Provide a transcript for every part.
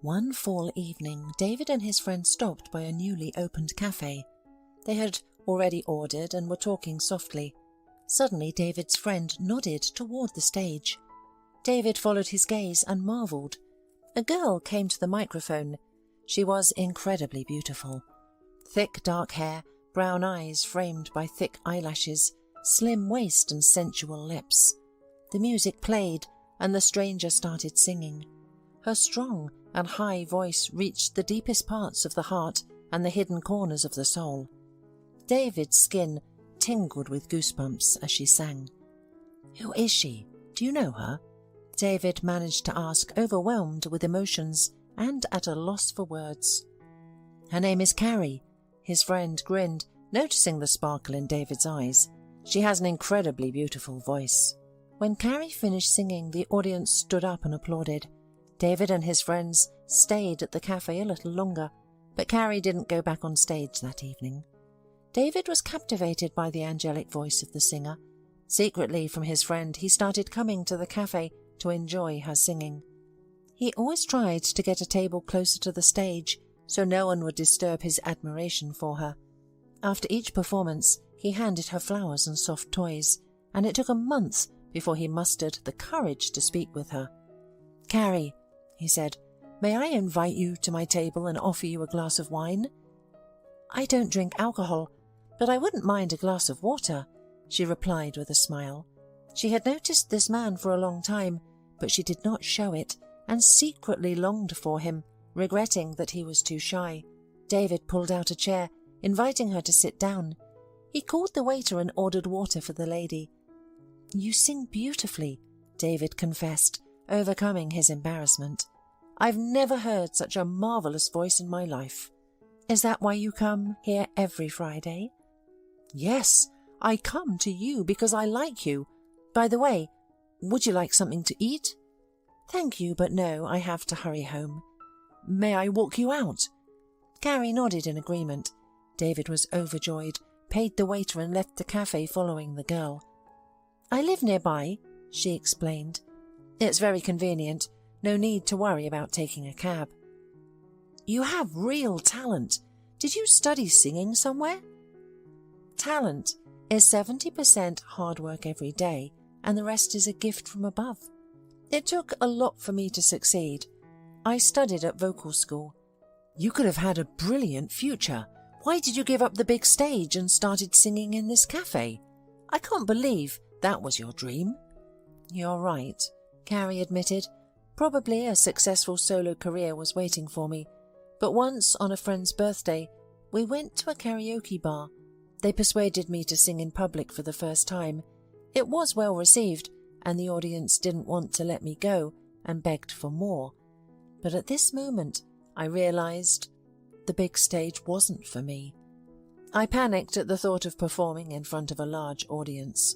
One fall evening, David and his friend stopped by a newly opened cafe. They had already ordered and were talking softly. Suddenly, David's friend nodded toward the stage. David followed his gaze and marvelled. A girl came to the microphone. She was incredibly beautiful. Thick dark hair, brown eyes framed by thick eyelashes, slim waist and sensual lips. The music played, and the stranger started singing. Her strong and high voice reached the deepest parts of the heart and the hidden corners of the soul. David's skin tingled with goosebumps as she sang. "Who is she? Do you know her?" David managed to ask, overwhelmed with emotions and at a loss for words. "Her name is Carrie." His friend grinned, noticing the sparkle in David's eyes. "She has an incredibly beautiful voice." When Carrie finished singing, the audience stood up and applauded. David and his friends stayed at the cafe a little longer, but Carrie didn't go back on stage that evening. David was captivated by the angelic voice of the singer. Secretly from his friend, he started coming to the cafe to enjoy her singing. He always tried to get a table closer to the stage so no one would disturb his admiration for her. After each performance, he handed her flowers and soft toys, and it took a month before he mustered the courage to speak with her. "Carrie," he said, "may I invite you to my table and offer you a glass of wine?" "I don't drink alcohol, but I wouldn't mind a glass of water," she replied with a smile. She had noticed this man for a long time, but she did not show it, and secretly longed for him, regretting that he was too shy. David pulled out a chair, inviting her to sit down. He called the waiter and ordered water for the lady. "You sing beautifully," David confessed, overcoming his embarrassment. "I've never heard such a marvellous voice in my life." "Is that why you come here every Friday?" "Yes, I come to you because I like you. By the way, would you like something to eat?" "Thank you, but no, I have to hurry home." "May I walk you out?" Carrie nodded in agreement. David was overjoyed, paid the waiter and left the cafe following the girl. "I live nearby," she explained. "It's very convenient. No need to worry about taking a cab." "You have real talent. Did you study singing somewhere?" "Talent is 70% hard work every day, and the rest is a gift from above. It took a lot for me to succeed. I studied at vocal school." "You could have had a brilliant future. Why did you give up the big stage and started singing in this cafe? I can't believe that was your dream." "You're right," Carrie admitted. "Probably a successful solo career was waiting for me. But once, on a friend's birthday, we went to a karaoke bar. They persuaded me to sing in public for the first time. It was well received, and the audience didn't want to let me go and begged for more. But at this moment, I realized the big stage wasn't for me. I panicked at the thought of performing in front of a large audience.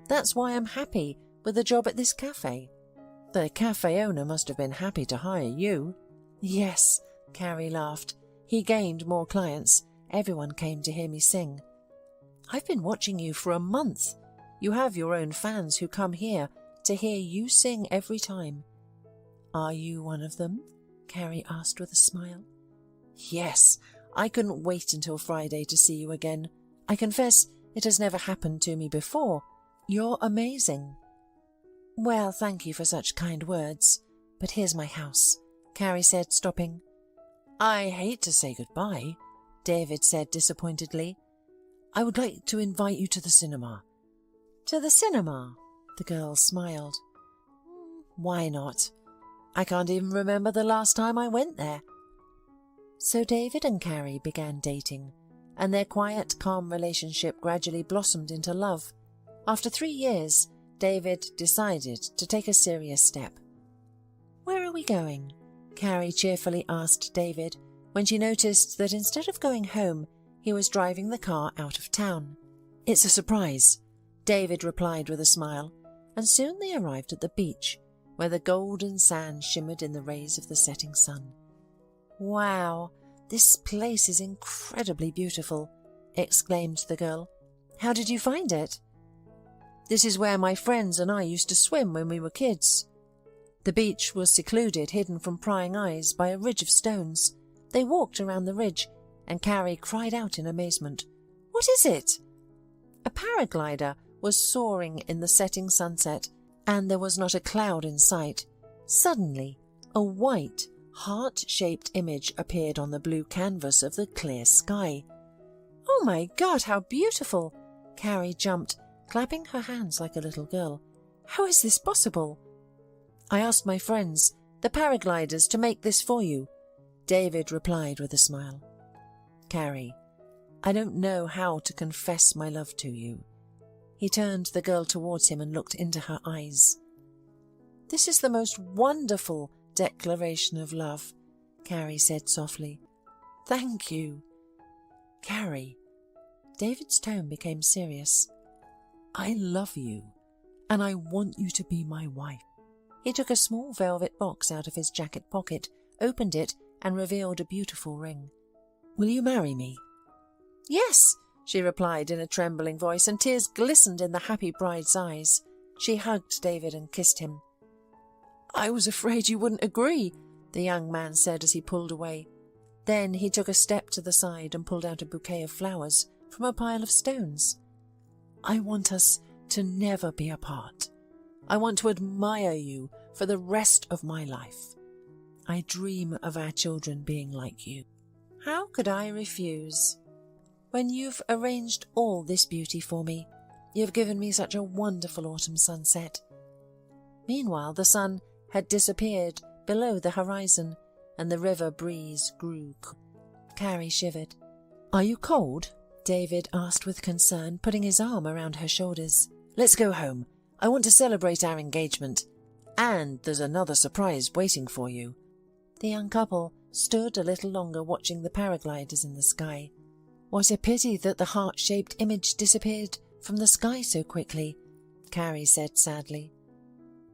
That's why I'm happy with a job at this cafe." "The cafe owner must have been happy to hire you." "Yes," Carrie laughed. "He gained more clients. Everyone came to hear me sing." "I've been watching you for a month. You have your own fans who come here to hear you sing every time." "Are you one of them?" Carrie asked with a smile. "Yes, I couldn't wait until Friday to see you again. I confess it has never happened to me before. You're amazing." "Well, thank you for such kind words, but here's my house," Carrie said, stopping. "I hate to say goodbye," David said disappointedly. "I would like to invite you to the cinema." "To the cinema?" The girl smiled. "Why not? I can't even remember the last time I went there." So David and Carrie began dating, and their quiet, calm relationship gradually blossomed into love. After 3 years, David decided to take a serious step. "Where are we going?" Carrie cheerfully asked David when she noticed that instead of going home, he was driving the car out of town. "It's a surprise," David replied with a smile, and soon they arrived at the beach, where the golden sand shimmered in the rays of the setting sun. "Wow, this place is incredibly beautiful," exclaimed the girl. "How did you find it?" "This is where my friends and I used to swim when we were kids." The beach was secluded, hidden from prying eyes by a ridge of stones. They walked around the ridge, and Carrie cried out in amazement. "What is it?" A paraglider was soaring in the setting sunset, and there was not a cloud in sight. Suddenly, a white, heart-shaped image appeared on the blue canvas of the clear sky. "Oh my God, how beautiful!" Carrie jumped, clapping her hands like a little girl. "How is this possible?" "I asked my friends, the paragliders, to make this for you," David replied with a smile. "Carrie, I don't know how to confess my love to you." He turned the girl towards him and looked into her eyes. "This is the most wonderful declaration of love," Carrie said softly. "Thank you." "Carrie," David's tone became serious, "I love you, and I want you to be my wife." He took a small velvet box out of his jacket pocket, opened it, and revealed a beautiful ring. "Will you marry me?" "Yes," she replied in a trembling voice, and tears glistened in the happy bride's eyes. She hugged David and kissed him. "I was afraid you wouldn't agree," the young man said as he pulled away. Then he took a step to the side and pulled out a bouquet of flowers from a pile of stones. "I want us to never be apart. I want to admire you for the rest of my life. I dream of our children being like you." "How could I refuse? When you've arranged all this beauty for me, you've given me such a wonderful autumn sunset." Meanwhile, the sun had disappeared below the horizon, and the river breeze grew. Carrie shivered. "Are you cold?" David asked with concern, putting his arm around her shoulders. "Let's go home. I want to celebrate our engagement. And there's another surprise waiting for you." The young couple stood a little longer watching the paragliders in the sky. "What a pity that the heart-shaped image disappeared from the sky so quickly," Carrie said sadly.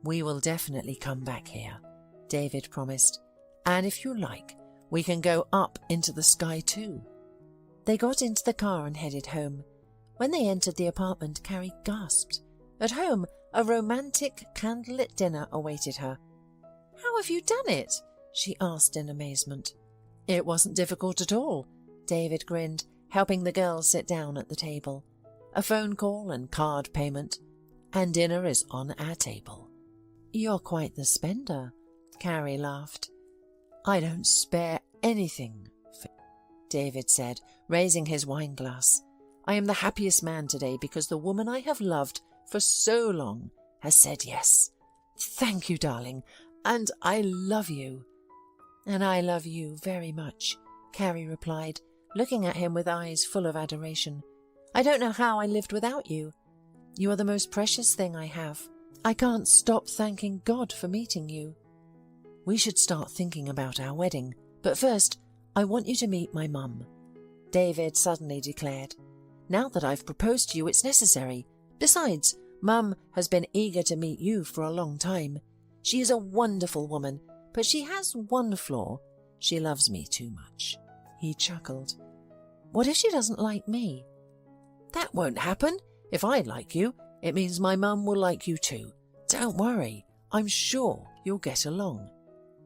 "We will definitely come back here," David promised. "And if you like, we can go up into the sky too." They got into the car and headed home. When they entered the apartment, Carrie gasped. At home, a romantic candlelit dinner awaited her. "How have you done it?" she asked in amazement. "It wasn't difficult at all," David grinned, helping the girls sit down at the table. "A phone call and card payment, and dinner is on our table." "You're quite the spender," Carrie laughed. "I don't spare anything," David said, raising his wine glass. "I am the happiest man today because the woman I have loved for so long has said yes. Thank you, darling, and I love you." "And I love you very much," Carrie replied, looking at him with eyes full of adoration. "I don't know how I lived without you. You are the most precious thing I have. I can't stop thanking God for meeting you. We should start thinking about our wedding, but first I want you to meet my mum," David suddenly declared. "Now that I've proposed to you, it's necessary. Besides, Mum has been eager to meet you for a long time. She is a wonderful woman, but she has one flaw. She loves me too much." He chuckled. "What if she doesn't like me?" "That won't happen. If I like you, it means my mum will like you too. Don't worry, I'm sure you'll get along.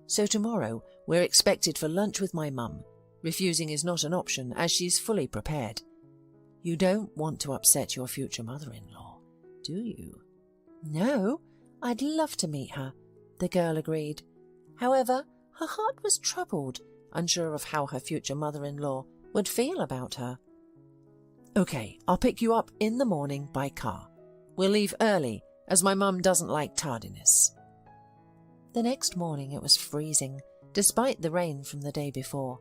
So tomorrow we're expected for lunch with my mum. Refusing is not an option, as she's fully prepared. You don't want to upset your future mother-in-law, do you?" "No, I'd love to meet her," the girl agreed. However, her heart was troubled, unsure of how her future mother-in-law would feel about her. "Okay, I'll pick you up in the morning by car. We'll leave early, as my mum doesn't like tardiness." The next morning it was freezing, despite the rain from the day before.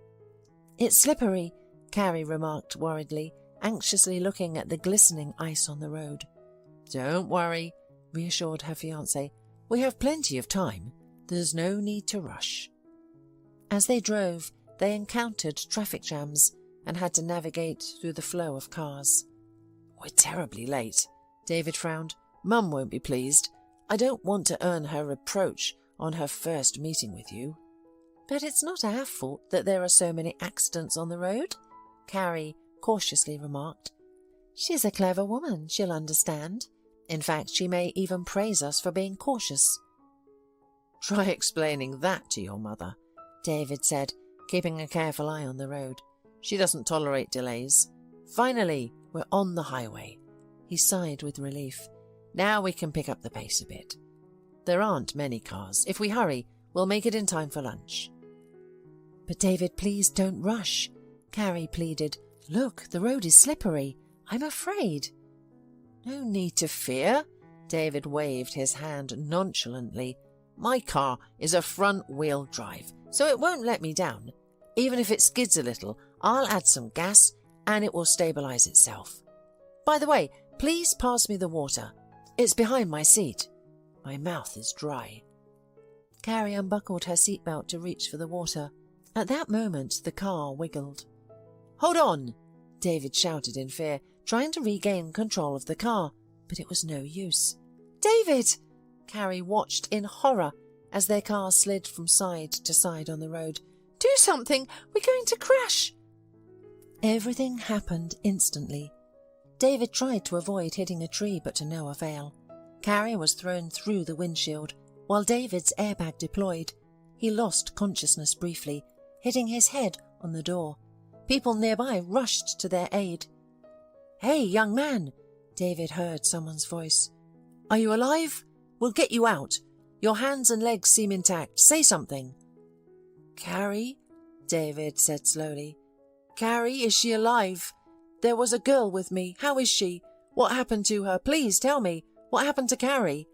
"It's slippery," Carrie remarked worriedly, anxiously looking at the glistening ice on the road. "Don't worry," reassured her fiancé. "We have plenty of time. There's no need to rush." As they drove, they encountered traffic jams and had to navigate through the flow of cars. "We're terribly late," David frowned. "Mum won't be pleased. I don't want to earn her reproach on her first meeting with you." "But it's not our fault that there are so many accidents on the road," Carrie cautiously remarked. "She's a clever woman, she'll understand. In fact, she may even praise us for being cautious." Try explaining that to your mother, David said, keeping a careful eye on the road. She doesn't tolerate delays. Finally, we're on the highway. He sighed with relief. Now we can pick up the pace a bit. There aren't many cars. If we hurry, we'll make it in time for lunch. But David, please don't rush, Carrie pleaded. Look, the road is slippery. I'm afraid. No need to fear. David waved his hand nonchalantly. My car is a front-wheel drive, so it won't let me down. Even if it skids a little, I'll add some gas and it will stabilize itself. By the way, please pass me the water. It's behind my seat. My mouth is dry. Carrie unbuckled her seatbelt to reach for the water. At that moment, the car wiggled. Hold on! David shouted in fear, trying to regain control of the car, but it was no use. David! Carrie watched in horror as their car slid from side to side on the road. Do something! We're going to crash! Everything happened instantly. David tried to avoid hitting a tree, but to no avail. Carrie was thrown through the windshield, while David's airbag deployed. He lost consciousness briefly, hitting his head on the door. People nearby rushed to their aid. Hey, young man! David heard someone's voice. Are you alive? We'll get you out. Your hands and legs seem intact. Say something. Carrie? David said slowly. Carrie, is she alive? There was a girl with me. How is she? What happened to her? Please tell me. What happened to Carrie?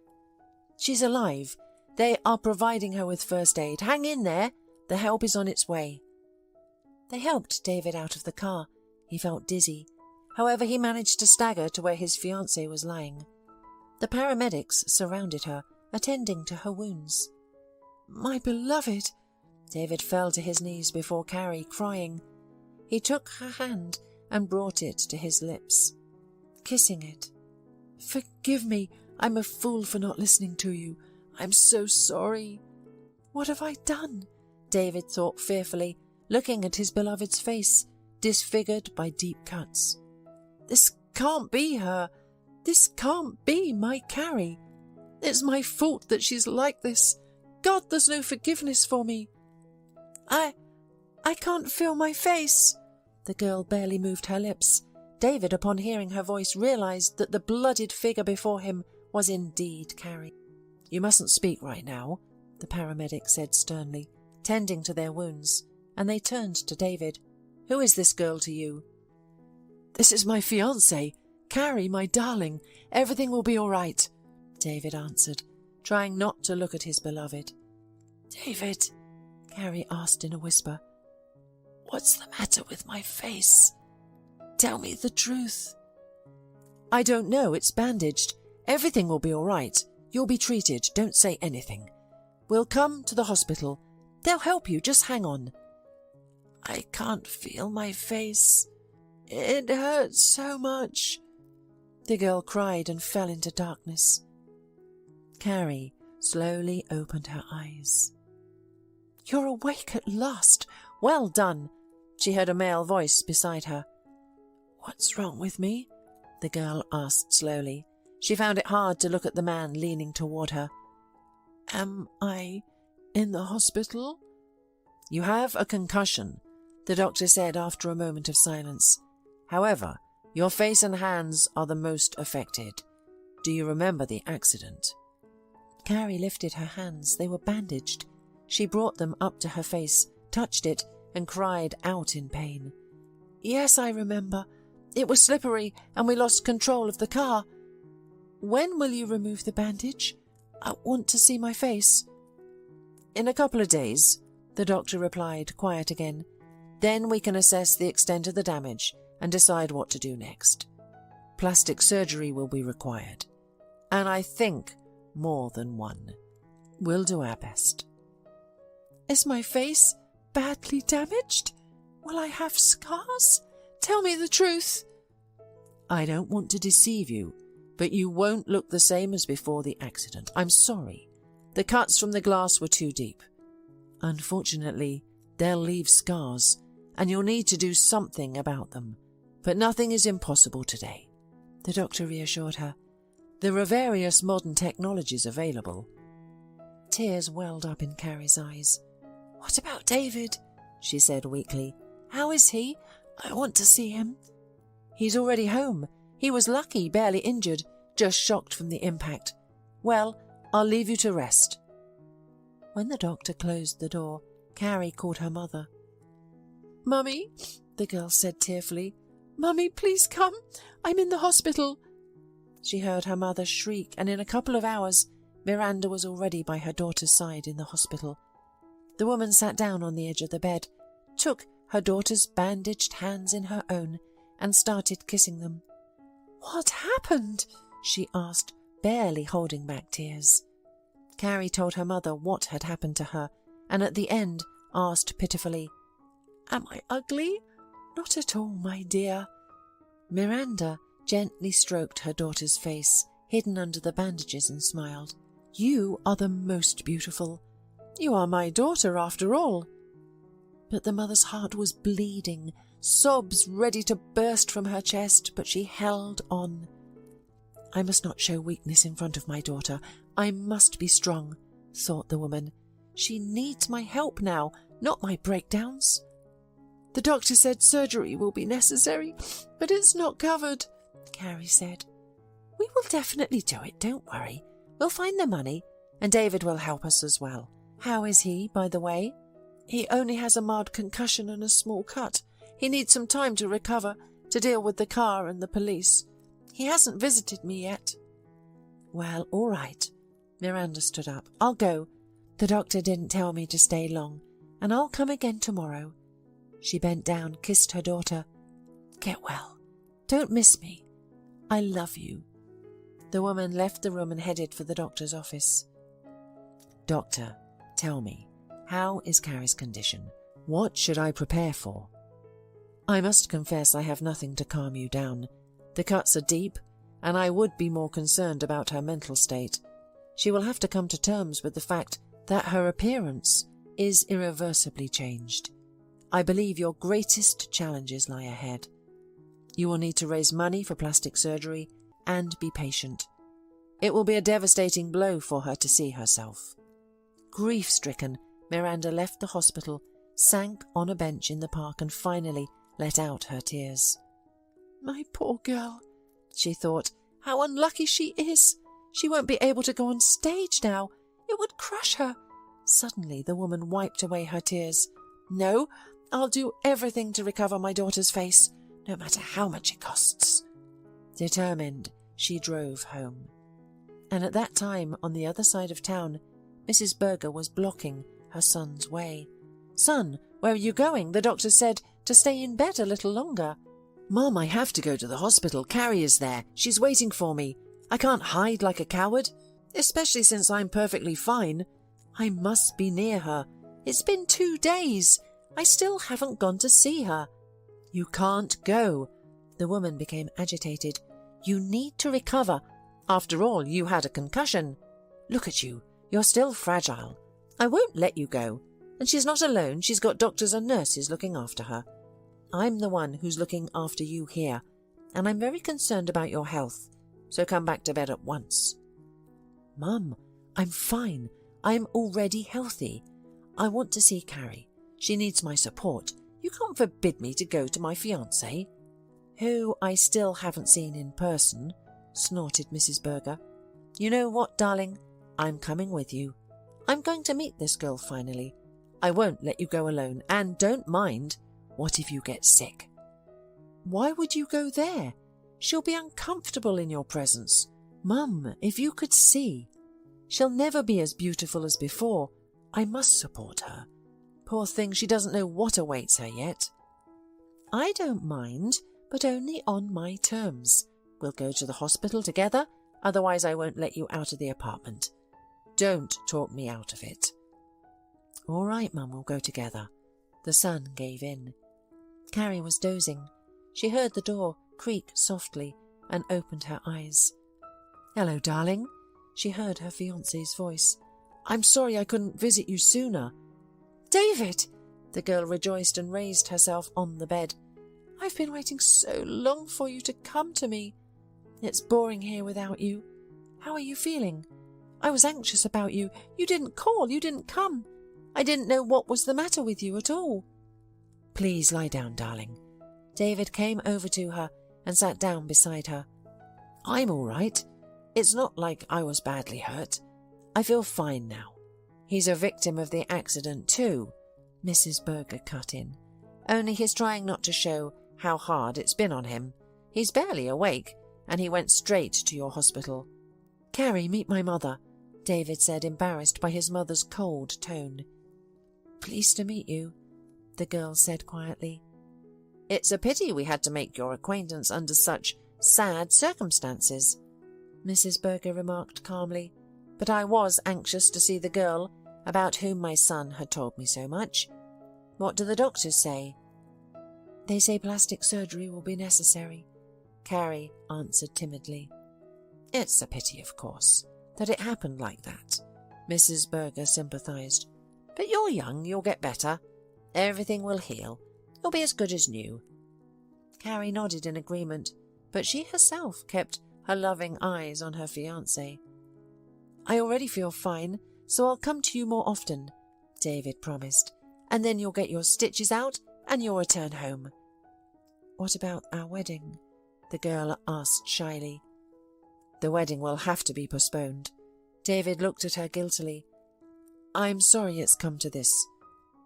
She's alive. They are providing her with first aid. Hang in there. The help is on its way. They helped David out of the car. He felt dizzy. However, he managed to stagger to where his fiancée was lying. The paramedics surrounded her, attending to her wounds. My beloved! David fell to his knees before Carrie, crying. He took her hand and brought it to his lips, kissing it. Forgive me, I'm a fool for not listening to you. I'm so sorry. What have I done? David thought fearfully, looking at his beloved's face, disfigured by deep cuts. This can't be her. This can't be my Carrie. It's my fault that she's like this. God, there's no forgiveness for me. I can't feel my face. The girl barely moved her lips. David, upon hearing her voice, realized that the bloodied figure before him was indeed Carrie. You mustn't speak right now, the paramedic said sternly, tending to their wounds, and they turned to David. Who is this girl to you? This is my fiancée, Carrie, my darling. Everything will be all right, David answered, trying not to look at his beloved. David, Carrie asked in a whisper, what's the matter with my face? Tell me the truth. I don't know, it's bandaged. Everything will be all right. You'll be treated, don't say anything. We'll come to the hospital. They'll help you, just hang on. I can't feel my face. It hurts so much. The girl cried and fell into darkness. Carrie slowly opened her eyes. You're awake at last. Well done. She heard a male voice beside her. What's wrong with me? The girl asked slowly. She found it hard to look at the man leaning toward her. Am I in the hospital? You have a concussion, the doctor said after a moment of silence. However, your face and hands are the most affected. Do you remember the accident? Carrie lifted her hands. They were bandaged. She brought them up to her face, touched it, and cried out in pain. Yes, I remember. It was slippery, and we lost control of the car. When will you remove the bandage? I want to see my face. In a couple of days, the doctor replied, quiet again. Then we can assess the extent of the damage and decide what to do next. Plastic surgery will be required, and I think more than one. We'll do our best. Is my face badly damaged? Will I have scars? Tell me the truth. I don't want to deceive you, but you won't look the same as before the accident. I'm sorry. The cuts from the glass were too deep. Unfortunately, they'll leave scars, and you'll need to do something about them. But nothing is impossible today, the doctor reassured her. There are various modern technologies available. Tears welled up in Carrie's eyes. "What about David?" she said weakly. "How is he? I want to see him." "He's already home. He was lucky, barely injured, just shocked from the impact. Well, I'll leave you to rest." When the doctor closed the door, Carrie called her mother. "Mummy," the girl said tearfully, "Mummy, please come. I'm in the hospital." She heard her mother shriek, and in a couple of hours, Miranda was already by her daughter's side in the hospital. The woman sat down on the edge of the bed, took her daughter's bandaged hands in her own, and started kissing them. "What happened?" she asked, barely holding back tears. Carrie told her mother what had happened to her, and at the end asked pitifully, "Am I ugly?" "Not at all, my dear." Miranda gently stroked her daughter's face, hidden under the bandages, and smiled. "You are the most beautiful. You are my daughter, after all." But the mother's heart was bleeding, sobs ready to burst from her chest, but she held on. "I must not show weakness in front of my daughter. I must be strong," thought the woman. "She needs my help now, not my breakdowns." "The doctor said surgery will be necessary, but it's not covered," Carrie said. "We will definitely do it, don't worry. We'll find the money, and David will help us as well. How is he, by the way?" "He only has a mild concussion and a small cut. He needs some time to recover, to deal with the car and the police. He hasn't visited me yet." "Well, all right." Miranda stood up. "I'll go. The doctor didn't tell me to stay long, and I'll come again tomorrow." She bent down, kissed her daughter. "Get well. Don't miss me. I love you." The woman left the room and headed for the doctor's office. "Doctor, tell me, how is Carrie's condition? What should I prepare for?" "I must confess I have nothing to calm you down. The cuts are deep, and I would be more concerned about her mental state. She will have to come to terms with the fact that her appearance is irreversibly changed. I believe your greatest challenges lie ahead. You will need to raise money for plastic surgery and be patient. It will be a devastating blow for her to see herself." Grief-stricken, Miranda left the hospital, sank on a bench in the park, and finally let out her tears. "My poor girl," she thought. "How unlucky she is. She won't be able to go on stage now. It would crush her." Suddenly the woman wiped away her tears. "No, I'll do everything to recover my daughter's face, no matter how much it costs." Determined, she drove home. And at that time, on the other side of town, Mrs. Berger was blocking her son's way. "Son, where are you going? The doctor said to stay in bed a little longer." "Mom, I have to go to the hospital. Carrie is there. She's waiting for me. I can't hide like a coward, especially since I'm perfectly fine. I must be near her. It's been 2 days. I still haven't gone to see her." "You can't go." The woman became agitated. "You need to recover. After all, you had a concussion. Look at you. You're still fragile. I won't let you go. And she's not alone. She's got doctors and nurses looking after her. I'm the one who's looking after you here, and I'm very concerned about your health, so come back to bed at once." "Mum, I'm fine. I'm already healthy. I want to see Carrie. She needs my support. You can't forbid me to go to my fiancé." "Who I still haven't seen in person," snorted Mrs. Berger. "You know what, darling? I'm coming with you. I'm going to meet this girl finally. I won't let you go alone, and don't mind. What if you get sick?" "Why would you go there? She'll be uncomfortable in your presence. Mum, if you could see. She'll never be as beautiful as before. I must support her. Poor thing, she doesn't know what awaits her yet." "I don't mind, but only on my terms. We'll go to the hospital together, otherwise I won't let you out of the apartment. Don't talk me out of it." "All right, Mum, we'll go together." The son gave in. Carrie was dozing. She heard the door creak softly and opened her eyes. "Hello, darling." She heard her fiancé's voice. "I'm sorry I couldn't visit you sooner." "David!" The girl rejoiced and raised herself on the bed. "I've been waiting so long for you to come to me. It's boring here without you. How are you feeling?" I was anxious about you. You didn't call. You didn't come. I didn't know what was the matter with you at all." "Please lie down, darling." David came over to her and sat down beside her. "I'm all right. It's not like I was badly hurt. I feel fine now." "He's a victim of the accident too," Mrs. Berger cut in. "Only he's trying not to show how hard it's been on him. He's barely awake, and he went straight to your hospital." "Carrie, meet my mother," David said, embarrassed by his mother's cold tone. "Pleased to meet you," the girl said quietly. "It's a pity we had to make your acquaintance under such sad circumstances," Mrs. Berger remarked calmly, "but I was anxious to see the girl about whom my son had told me so much. What do the doctors say?" "They say plastic surgery will be necessary," Carrie answered timidly. "It's a pity, of course, that it happened like that," Mrs. Berger sympathized. "But you're young, you'll get better. Everything will heal. You'll be as good as new." Carrie nodded in agreement, but she herself kept her loving eyes on her fiancé. "I already feel fine, so I'll come to you more often," David promised, "and then you'll get your stitches out and you'll return home." "What about our wedding?" the girl asked shyly. "The wedding will have to be postponed." David looked at her guiltily. "I'm sorry it's come to this,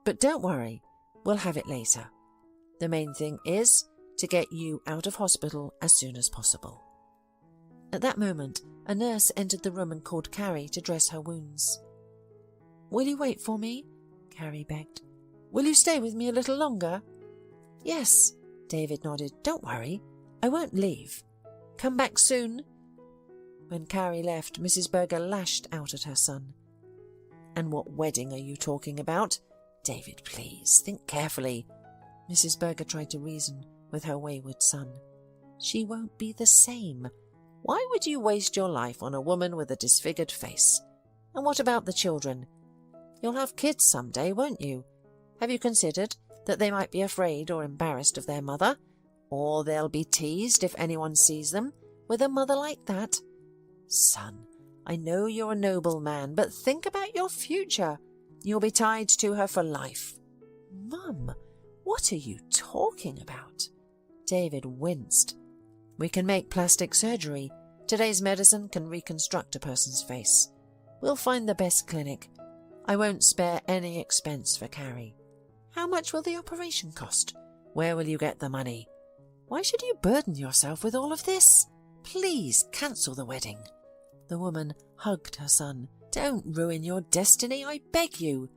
but don't worry, we'll have it later. The main thing is to get you out of hospital as soon as possible." At that moment, a nurse entered the room and called Carrie to dress her wounds. "Will you wait for me?" Carrie begged. "Will you stay with me a little longer?" "Yes," David nodded. "Don't worry, I won't leave. Come back soon." When Carrie left, Mrs. Berger lashed out at her son. "And what wedding are you talking about? David, please, think carefully." Mrs. Berger tried to reason with her wayward son. "She won't be the same. Why would you waste your life on a woman with a disfigured face? And what about the children? You'll have kids someday, won't you? Have you considered that they might be afraid or embarrassed of their mother? Or they'll be teased if anyone sees them with a mother like that? Son, I know you're a noble man, but think about your future. You'll be tied to her for life." "Mum, what are you talking about?" David winced. "We can make plastic surgery. Today's medicine can reconstruct a person's face. We'll find the best clinic. I won't spare any expense for Carrie." "How much will the operation cost?" "Where will you get the money?" "Why should you burden yourself with all of this? Please cancel the wedding." The woman hugged her son. "Don't ruin your destiny, I beg you.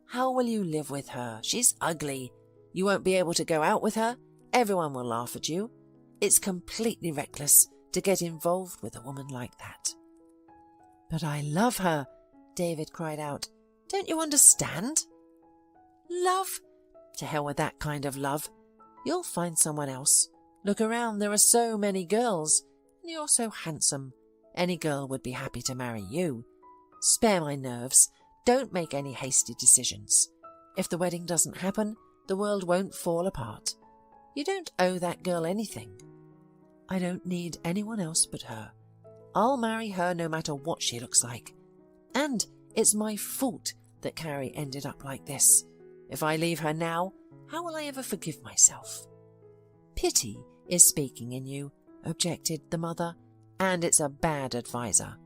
How will you live with her? She's ugly. You won't be able to go out with her. Everyone will laugh at you. It's completely reckless to get involved with a woman like that." "But I love her," David cried out. "Don't you understand?" "Love? To hell with that kind of love. You'll find someone else. Look around, there are so many girls, and you're so handsome. Any girl would be happy to marry you. Spare my nerves. Don't make any hasty decisions. If the wedding doesn't happen, the world won't fall apart. You don't owe that girl anything." "I don't need anyone else but her. I'll marry her no matter what she looks like. And it's my fault that Carrie ended up like this. If I leave her now, how will I ever forgive myself?" "Pity is speaking in you," objected the mother, "and it's a bad advisor.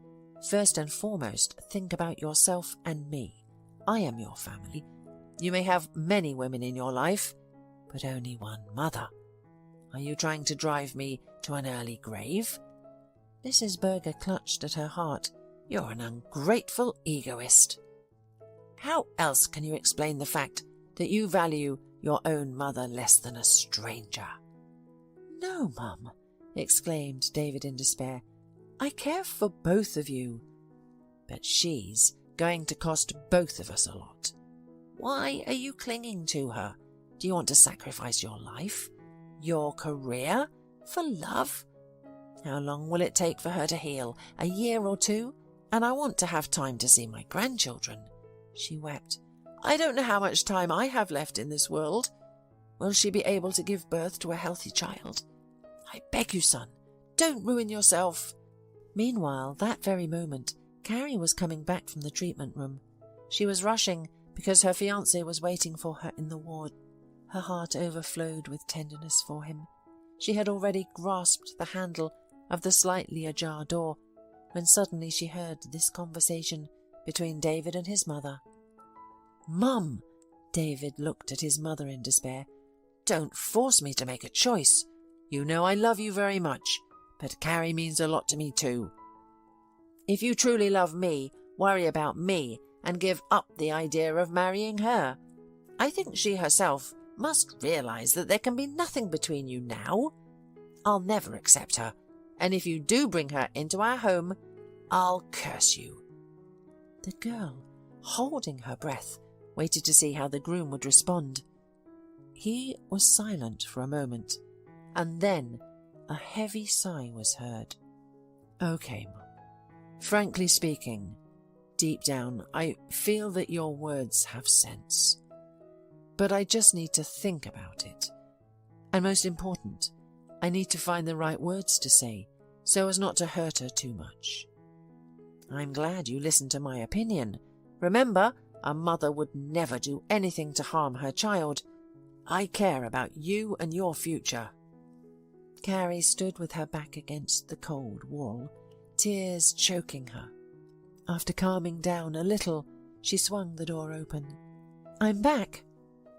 First and foremost, think about yourself and me. I am your family. You may have many women in your life, but only one mother. Are you trying to drive me to an early grave?" Mrs. Berger clutched at her heart. "You're an ungrateful egoist. How else can you explain the fact that you value your own mother less than a stranger?" "No, Mum," exclaimed David in despair. "I care for both of you." "But she's going to cost both of us a lot. Why are you clinging to her? Do you want to sacrifice your life, your career, for love? How long will it take for her to heal? A year or two? And I want to have time to see my grandchildren." She wept. "I don't know how much time I have left in this world. Will she be able to give birth to a healthy child? I beg you, son, don't ruin yourself." Meanwhile, that very moment, Carrie was coming back from the treatment room. She was rushing because her fiancé was waiting for her in the ward. Her heart overflowed with tenderness for him. She had already grasped the handle of the slightly ajar door when suddenly she heard this conversation between David and his mother. "Mum!" David looked at his mother in despair. "Don't force me to make a choice. You know I love you very much, but Carrie means a lot to me too. If you truly love me, worry about me and give up the idea of marrying her. I think she herself must realize that there can be nothing between you now. I'll never accept her, and if you do bring her into our home, I'll curse you." The girl, holding her breath, waited to see how the groom would respond. He was silent for a moment, and then a heavy sigh was heard. "Okay, Mum. Frankly speaking, deep down, I feel that your words have sense. But I just need to think about it. And most important, I need to find the right words to say so as not to hurt her too much. I'm glad you listened to my opinion. Remember, a mother would never do anything to harm her child. I care about you and your future." Carrie stood with her back against the cold wall, tears choking her. After calming down a little, she swung the door open. "I'm back."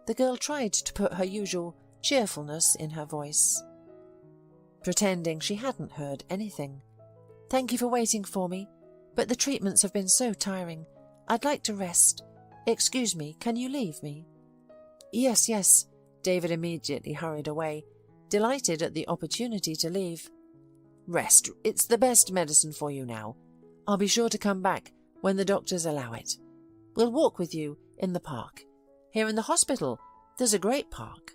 The girl tried to put her usual cheerfulness in her voice, pretending she hadn't heard anything. "Thank you for waiting for me, but the treatments have been so tiring. I'd like to rest. Excuse me, can you leave me?" Yes. David immediately hurried away, delighted at the opportunity to leave. "Rest. It's the best medicine for you now. I'll be sure to come back when the doctors allow it. We'll walk with you in the park. Here in the hospital, there's a great park."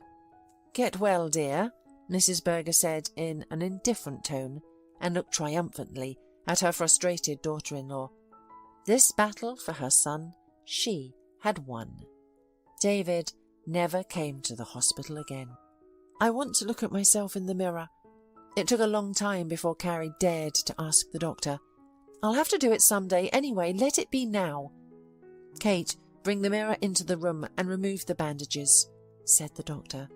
"Get well, dear," Mrs. Berger said in an indifferent tone, and looked triumphantly at her frustrated daughter-in-law. This battle for her son, she had won. David never came to the hospital again. "I want to look at myself in the mirror." It took a long time before Carrie dared to ask the doctor. "I'll have to do it someday anyway. Let it be now." "Kate, bring the mirror into the room and remove the bandages," said the doctor.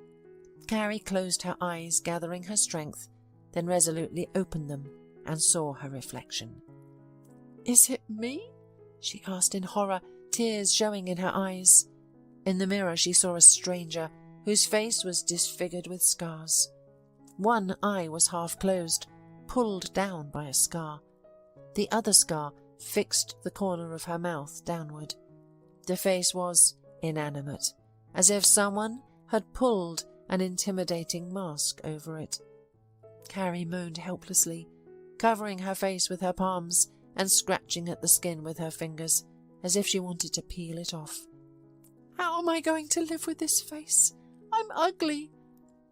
Carrie closed her eyes, gathering her strength, then resolutely opened them and saw her reflection. "Is it me?" she asked in horror, tears showing in her eyes. In the mirror she saw a stranger whose face was disfigured with scars. One eye was half closed, pulled down by a scar. The other scar fixed the corner of her mouth downward. The face was inanimate, as if someone had pulled an intimidating mask over it. Carrie moaned helplessly, covering her face with her palms and scratching at the skin with her fingers, as if she wanted to peel it off. "How am I going to live with this face? I'm ugly."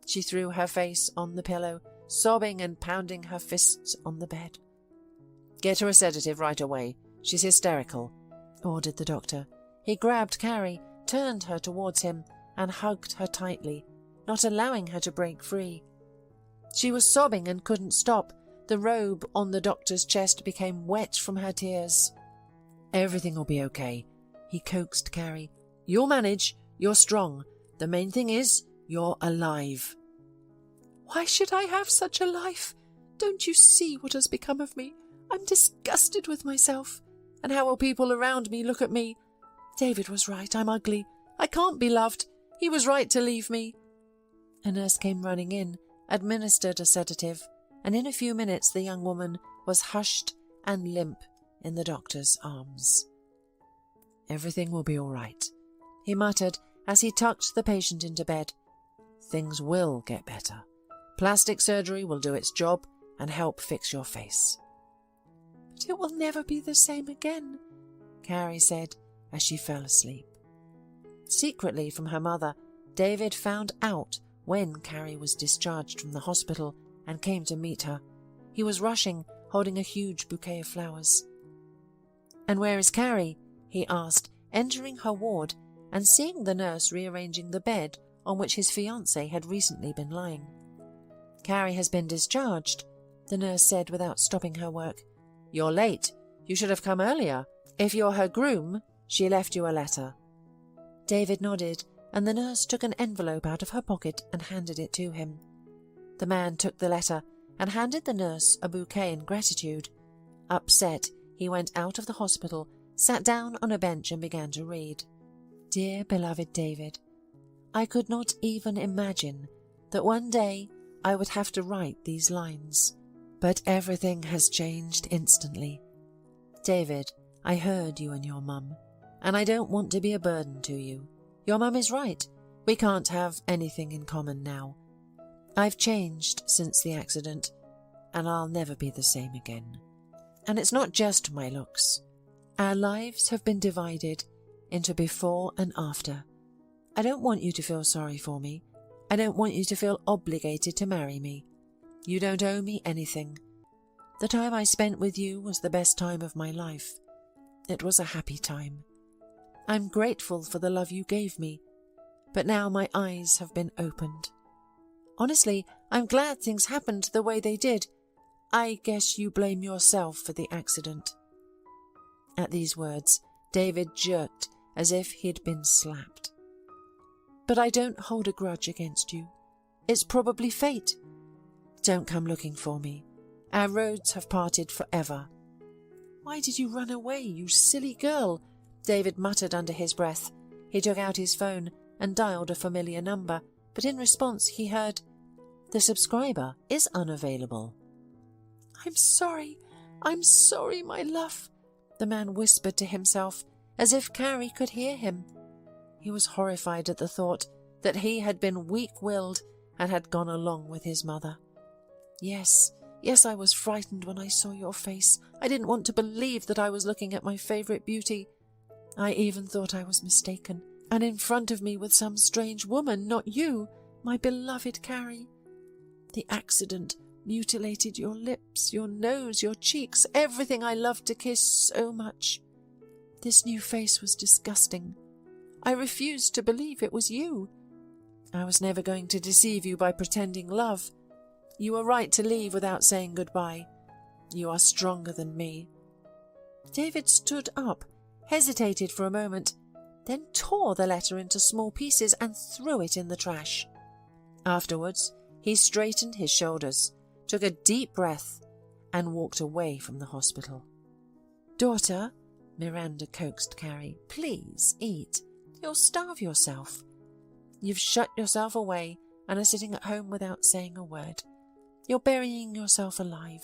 She threw her face on the pillow, sobbing and pounding her fists on the bed. "Get her a sedative right away. She's hysterical," ordered the doctor. He grabbed Carrie, turned her towards him, and hugged her tightly, not allowing her to break free. She was sobbing and couldn't stop. The robe on the doctor's chest became wet from her tears. "Everything will be okay," he coaxed Carrie. "You'll manage. You're strong. The main thing is, you're alive." "Why should I have such a life? Don't you see what has become of me? I'm disgusted with myself. And how will people around me look at me? David was right. I'm ugly. I can't be loved. He was right to leave me." A nurse came running in, administered a sedative, and in a few minutes the young woman was hushed and limp in the doctor's arms. "Everything will be all right," he muttered as he tucked the patient into bed. "Things will get better. Plastic surgery will do its job and help fix your face." "But it will never be the same again," Carrie said as she fell asleep. Secretly from her mother, David found out when Carrie was discharged from the hospital and came to meet her. He was rushing, holding a huge bouquet of flowers. "And where is Carrie?" he asked, entering her ward and seeing the nurse rearranging the bed on which his fiancée had recently been lying. "Carrie has been discharged," the nurse said without stopping her work. "You're late. You should have come earlier. If you're her groom, she left you a letter." David nodded, and the nurse took an envelope out of her pocket and handed it to him. The man took the letter and handed the nurse a bouquet in gratitude. Upset, he went out of the hospital, sat down on a bench and began to read. Dear beloved David, I could not even imagine that one day I would have to write these lines, but everything has changed instantly. David, I heard you and your mum, and I don't want to be a burden to you. Your mum is right. We can't have anything in common now. I've changed since the accident, and I'll never be the same again. And it's not just my looks. Our lives have been divided into before and after. I don't want you to feel sorry for me. I don't want you to feel obligated to marry me. You don't owe me anything. The time I spent with you was the best time of my life. It was a happy time. I'm grateful for the love you gave me, but now my eyes have been opened. Honestly, I'm glad things happened the way they did. I guess you blame yourself for the accident." At these words, David jerked as if he'd been slapped. "But I don't hold a grudge against you. It's probably fate. Don't come looking for me. Our roads have parted forever." "Why did you run away, you silly girl?" David muttered under his breath. He took out his phone and dialed a familiar number, but in response he heard, "The subscriber is unavailable." I'm sorry, my love," the man whispered to himself, as if Carrie could hear him. He was horrified at the thought that he had been weak-willed and had gone along with his mother. Yes, I was frightened when I saw your face. I didn't want to believe that I was looking at my favourite beauty. I even thought I was mistaken, and in front of me with some strange woman, not you, my beloved Carrie. The accident mutilated your lips, your nose, your cheeks, everything I loved to kiss so much. This new face was disgusting. I refused to believe it was you. I was never going to deceive you by pretending love. You were right to leave without saying goodbye. You are stronger than me." David stood up, hesitated for a moment, then tore the letter into small pieces and threw it in the trash. Afterwards, he straightened his shoulders, took a deep breath, and walked away from the hospital. "Daughter," Miranda coaxed Carrie, "please eat. You'll starve yourself. You've shut yourself away and are sitting at home without saying a word. You're burying yourself alive.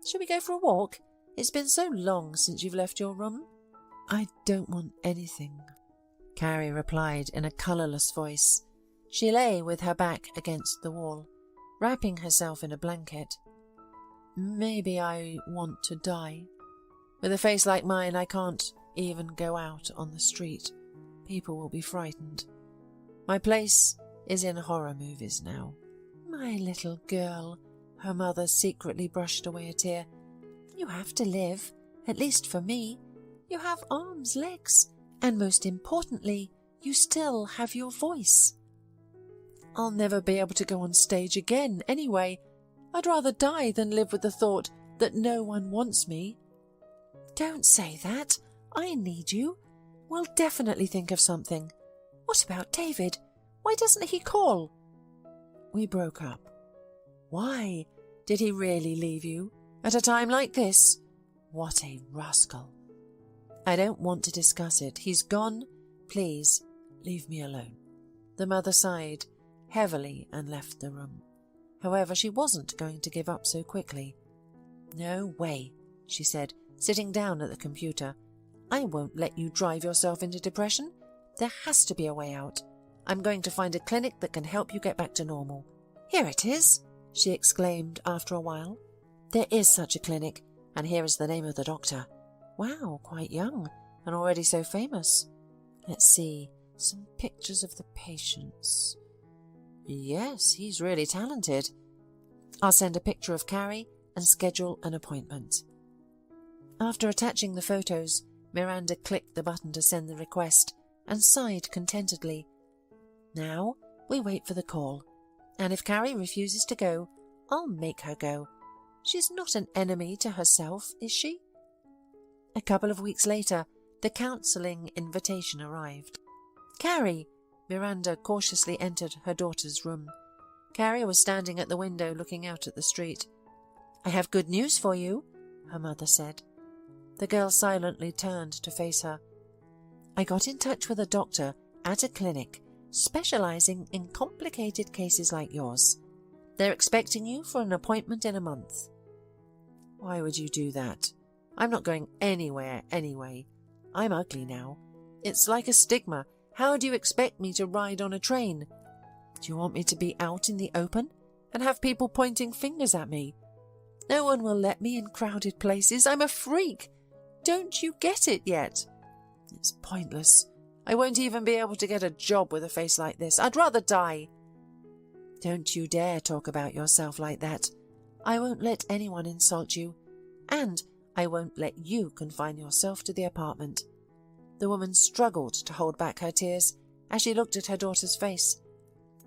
Shall we go for a walk? It's been so long since you've left your room." "I don't want anything," Carrie replied in a colourless voice. She lay with her back against the wall, wrapping herself in a blanket. "Maybe I want to die. With a face like mine, I can't even go out on the street. People will be frightened. My place is in horror movies now." "My little girl," her mother secretly brushed away a tear. "You have to live, at least for me. You have arms, legs, and most importantly, you still have your voice." "I'll never be able to go on stage again anyway. I'd rather die than live with the thought that no one wants me." "Don't say that. I need you. We'll definitely think of something. What about David? Why doesn't he call?" "We broke up." "Why? Did he really leave you? At a time like this? What a rascal." "I don't want to discuss it. He's gone. Please, leave me alone." The mother sighed heavily and left the room. However, she wasn't going to give up so quickly. "No way," she said, sitting down at the computer. "I won't let you drive yourself into depression. There has to be a way out. I'm going to find a clinic that can help you get back to normal." "Here it is," she exclaimed after a while. "There is such a clinic, and here is the name of the doctor. Wow, quite young, and already so famous. Let's see, some pictures of the patients. Yes, he's really talented. I'll send a picture of Carrie and schedule an appointment." After attaching the photos, Miranda clicked the button to send the request and sighed contentedly. Now we wait for the call, and if Carrie refuses to go, I'll make her go. She's not an enemy to herself, is she? A couple of weeks later, the counselling invitation arrived. "Carrie!" Miranda cautiously entered her daughter's room. Carrie was standing at the window looking out at the street. "I have good news for you," her mother said. The girl silently turned to face her. "I got in touch with a doctor at a clinic specializing in complicated cases like yours. They're expecting you for an appointment in a month." "Why would you do that? I'm not going anywhere anyway. I'm ugly now. It's like a stigma. How do you expect me to ride on a train? Do you want me to be out in the open and have people pointing fingers at me? No one will let me in crowded places. I'm a freak. Don't you get it yet? It's pointless. I won't even be able to get a job with a face like this. I'd rather die." "Don't you dare talk about yourself like that. I won't let anyone insult you. And I won't let you confine yourself to the apartment." The woman struggled to hold back her tears as she looked at her daughter's face.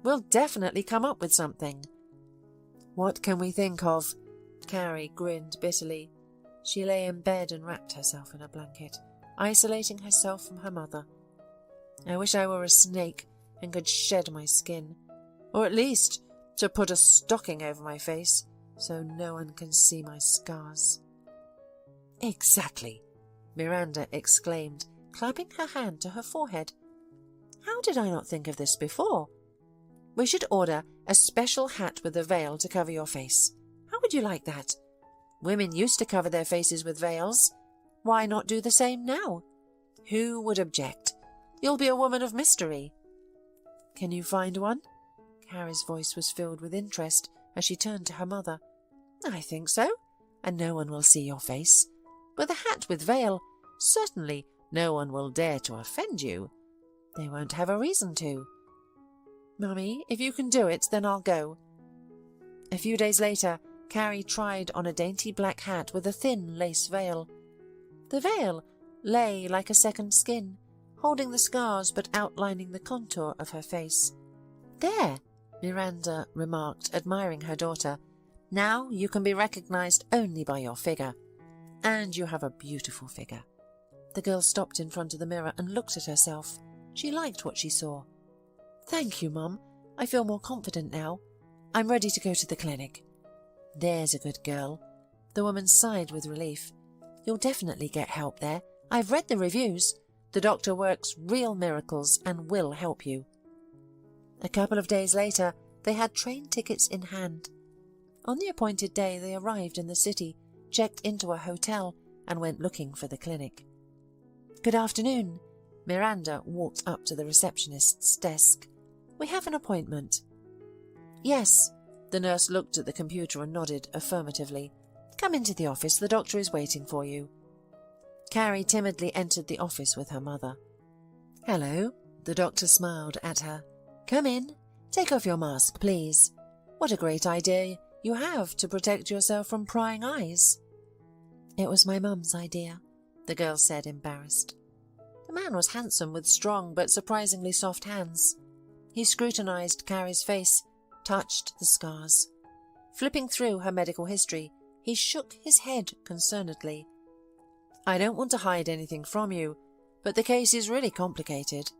"We'll definitely come up with something." "What can we think of?" Carrie grinned bitterly. She lay in bed and wrapped herself in a blanket, isolating herself from her mother. "I wish I were a snake and could shed my skin, or at least to put a stocking over my face so no one can see my scars." "Exactly," Miranda exclaimed, clapping her hand to her forehead. "How did I not think of this before? We should order a special hat with a veil to cover your face. How would you like that? Women used to cover their faces with veils. Why not do the same now? Who would object? You'll be a woman of mystery." "Can you find one?" Carrie's voice was filled with interest as she turned to her mother. "I think so, and no one will see your face. With a hat with veil, certainly no one will dare to offend you. They won't have a reason to." "Mummy, if you can do it, then I'll go." A few days later, Carrie tried on a dainty black hat with a thin lace veil. The veil lay like a second skin, holding the scars but outlining the contour of her face. "There," Miranda remarked, admiring her daughter. "Now you can be recognized only by your figure. And you have a beautiful figure." The girl stopped in front of the mirror and looked at herself. She liked what she saw. "Thank you, Mum. I feel more confident now. I'm ready to go to the clinic." "There's a good girl." The woman sighed with relief. "You'll definitely get help there. I've read the reviews. The doctor works real miracles and will help you." A couple of days later, they had train tickets in hand. On the appointed day, they arrived in the city, checked into a hotel, and went looking for the clinic. "Good afternoon." Miranda walked up to the receptionist's desk. "We have an appointment." "Yes." The nurse looked at the computer and nodded affirmatively. "Come into the office. The doctor is waiting for you." Carrie timidly entered the office with her mother. "Hello." The doctor smiled at her. "Come in. Take off your mask, please. What a great idea you have to protect yourself from prying eyes." "It was my mum's idea," the girl said, embarrassed. The man was handsome with strong but surprisingly soft hands. He scrutinized Carrie's face, touched the scars. Flipping through her medical history, he shook his head concernedly. "I don't want to hide anything from you, but the case is really complicated.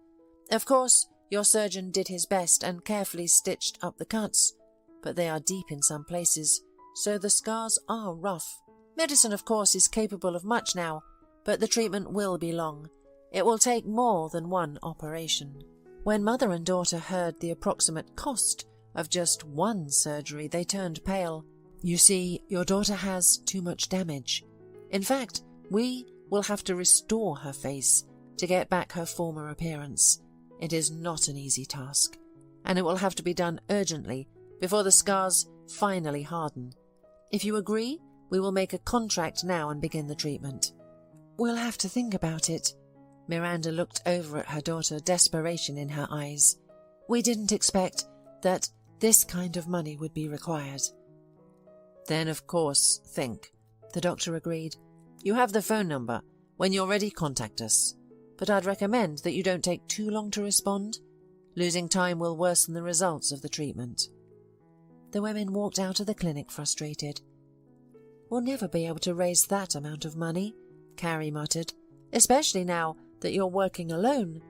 Of course, your surgeon did his best and carefully stitched up the cuts, but they are deep in some places, so the scars are rough. Medicine, of course, is capable of much now, but the treatment will be long. It will take more than one operation." When mother and daughter heard the approximate cost of just one surgery, they turned pale. "You see, your daughter has too much damage. In fact, we will have to restore her face to get back her former appearance. It is not an easy task, and it will have to be done urgently before the scars finally harden. If you agree, we will make a contract now and begin the treatment." "We'll have to think about it." Miranda looked over at her daughter, desperation in her eyes. "We didn't expect that this kind of money would be required." "Then, of course, think," the doctor agreed. "You have the phone number. When you're ready, contact us. But I'd recommend that you don't take too long to respond. Losing time will worsen the results of the treatment." The women walked out of the clinic frustrated. "We'll never be able to raise that amount of money," Carrie muttered, "especially now that you're working alone."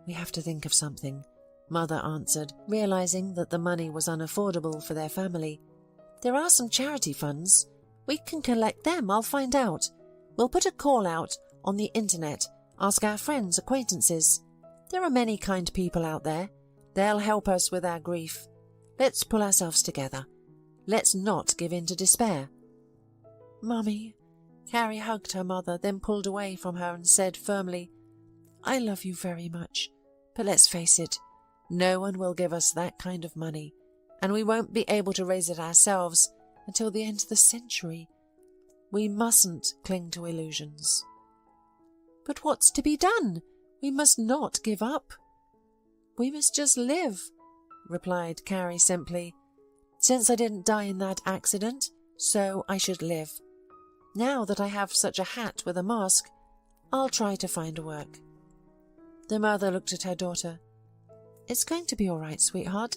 "We have to think of something," Mother answered, realizing that the money was unaffordable for their family. "There are some charity funds. We can collect them, I'll find out. We'll put a call out on the internet, ask our friends, acquaintances. There are many kind people out there. They'll help us with our grief. Let's pull ourselves together. Let's not give in to despair." "Mummy," Carrie hugged her mother, then pulled away from her and said firmly, "I love you very much, but let's face it, no one will give us that kind of money, and we won't be able to raise it ourselves until the end of the century. We mustn't cling to illusions." "But what's to be done? We must not give up." "We must just live," replied Carrie simply. "Since I didn't die in that accident, so I should live. Now that I have such a hat with a mask, I'll try to find work." The mother looked at her daughter. "It's going to be all right, sweetheart.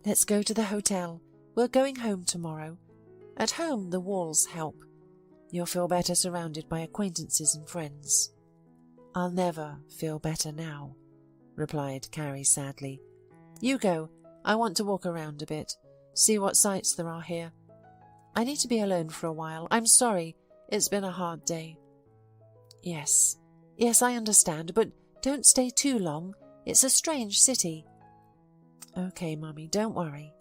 Let's go to the hotel. We're going home tomorrow. At home, the walls help. You'll feel better surrounded by acquaintances and friends." "I'll never feel better now," replied Carrie sadly. "You go. I want to walk around a bit, see what sights there are here. I need to be alone for a while. I'm sorry. It's been a hard day." Yes, I understand, but don't stay too long. It's a strange city." "Okay, Mummy, don't worry."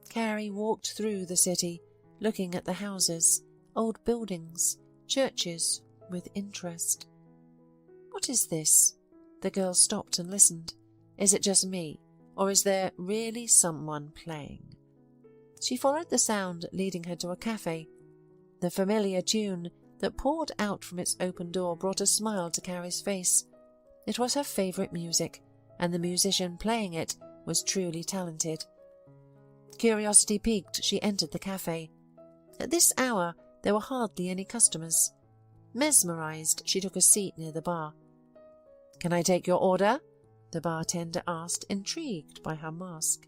Carrie walked through the city, looking at the houses, old buildings, churches, with interest. "What is this?" The girl stopped and listened. "Is it just me, or is there really someone playing?" She followed the sound, leading her to a cafe. The familiar tune that poured out from its open door brought a smile to Carrie's face. It was her favourite music, and the musician playing it was truly talented. Curiosity piqued, she entered the cafe. At this hour there were hardly any customers. Mesmerized, she took a seat near the bar. "Can I take your order?" the bartender asked, intrigued by her mask.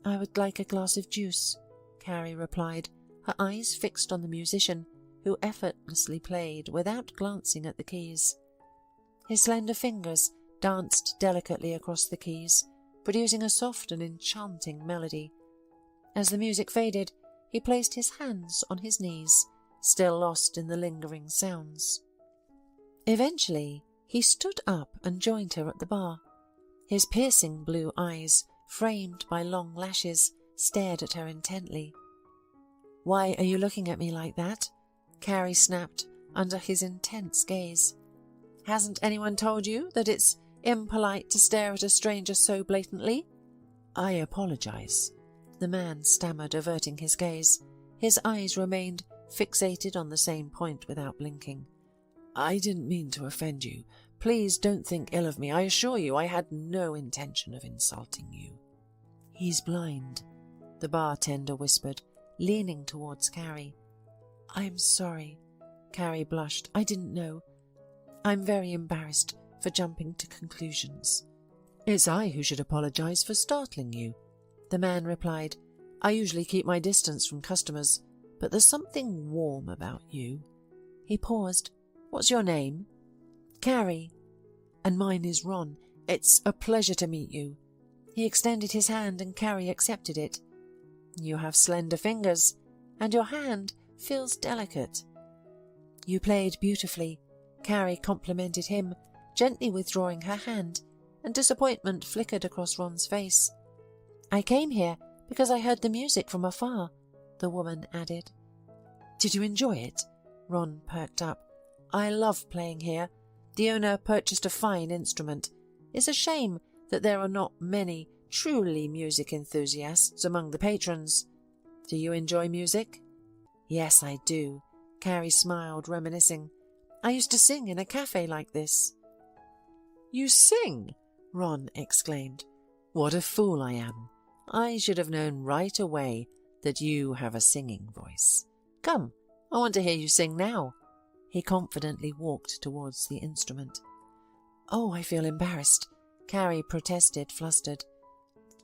"I would like a glass of juice," Carrie replied, her eyes fixed on the musician, who effortlessly played without glancing at the keys. His slender fingers danced delicately across the keys, producing a soft and enchanting melody. As the music faded, he placed his hands on his knees, still lost in the lingering sounds. Eventually, he stood up and joined her at the bar. His piercing blue eyes, framed by long lashes, stared at her intently. "Why are you looking at me like that?" Carrie snapped under his intense gaze. "Hasn't anyone told you that it's impolite to stare at a stranger so blatantly?" "I apologize," the man stammered, averting his gaze. His eyes remained fixated on the same point without blinking. "I didn't mean to offend you. Please don't think ill of me. I assure you I had no intention of insulting you." "He's blind," the bartender whispered, leaning towards Carrie. "I'm sorry." Carrie blushed. "I didn't know. I'm very embarrassed for jumping to conclusions." "It's I who should apologize for startling you," the man replied. "I usually keep my distance from customers, but there's something warm about you." He paused. "What's your name?" "Carrie." "And mine is Ron. It's a pleasure to meet you." He extended his hand and Carrie accepted it. "You have slender fingers, and your hand feels delicate." "You played beautifully," Carrie complimented him, gently withdrawing her hand, and disappointment flickered across Ron's face. "I came here because I heard the music from afar," the woman added. "Did you enjoy it?" Ron perked up. "I love playing here. The owner purchased a fine instrument. It's a shame that there are not many truly music enthusiasts among the patrons. Do you enjoy music?" "Yes, I do." Carrie smiled, reminiscing. "I used to sing in a cafe like this." "You sing?" Ron exclaimed. "What a fool I am. I should have known right away that you have a singing voice. Come, I want to hear you sing now." He confidently walked towards the instrument. "Oh, I feel embarrassed," Carrie protested, flustered.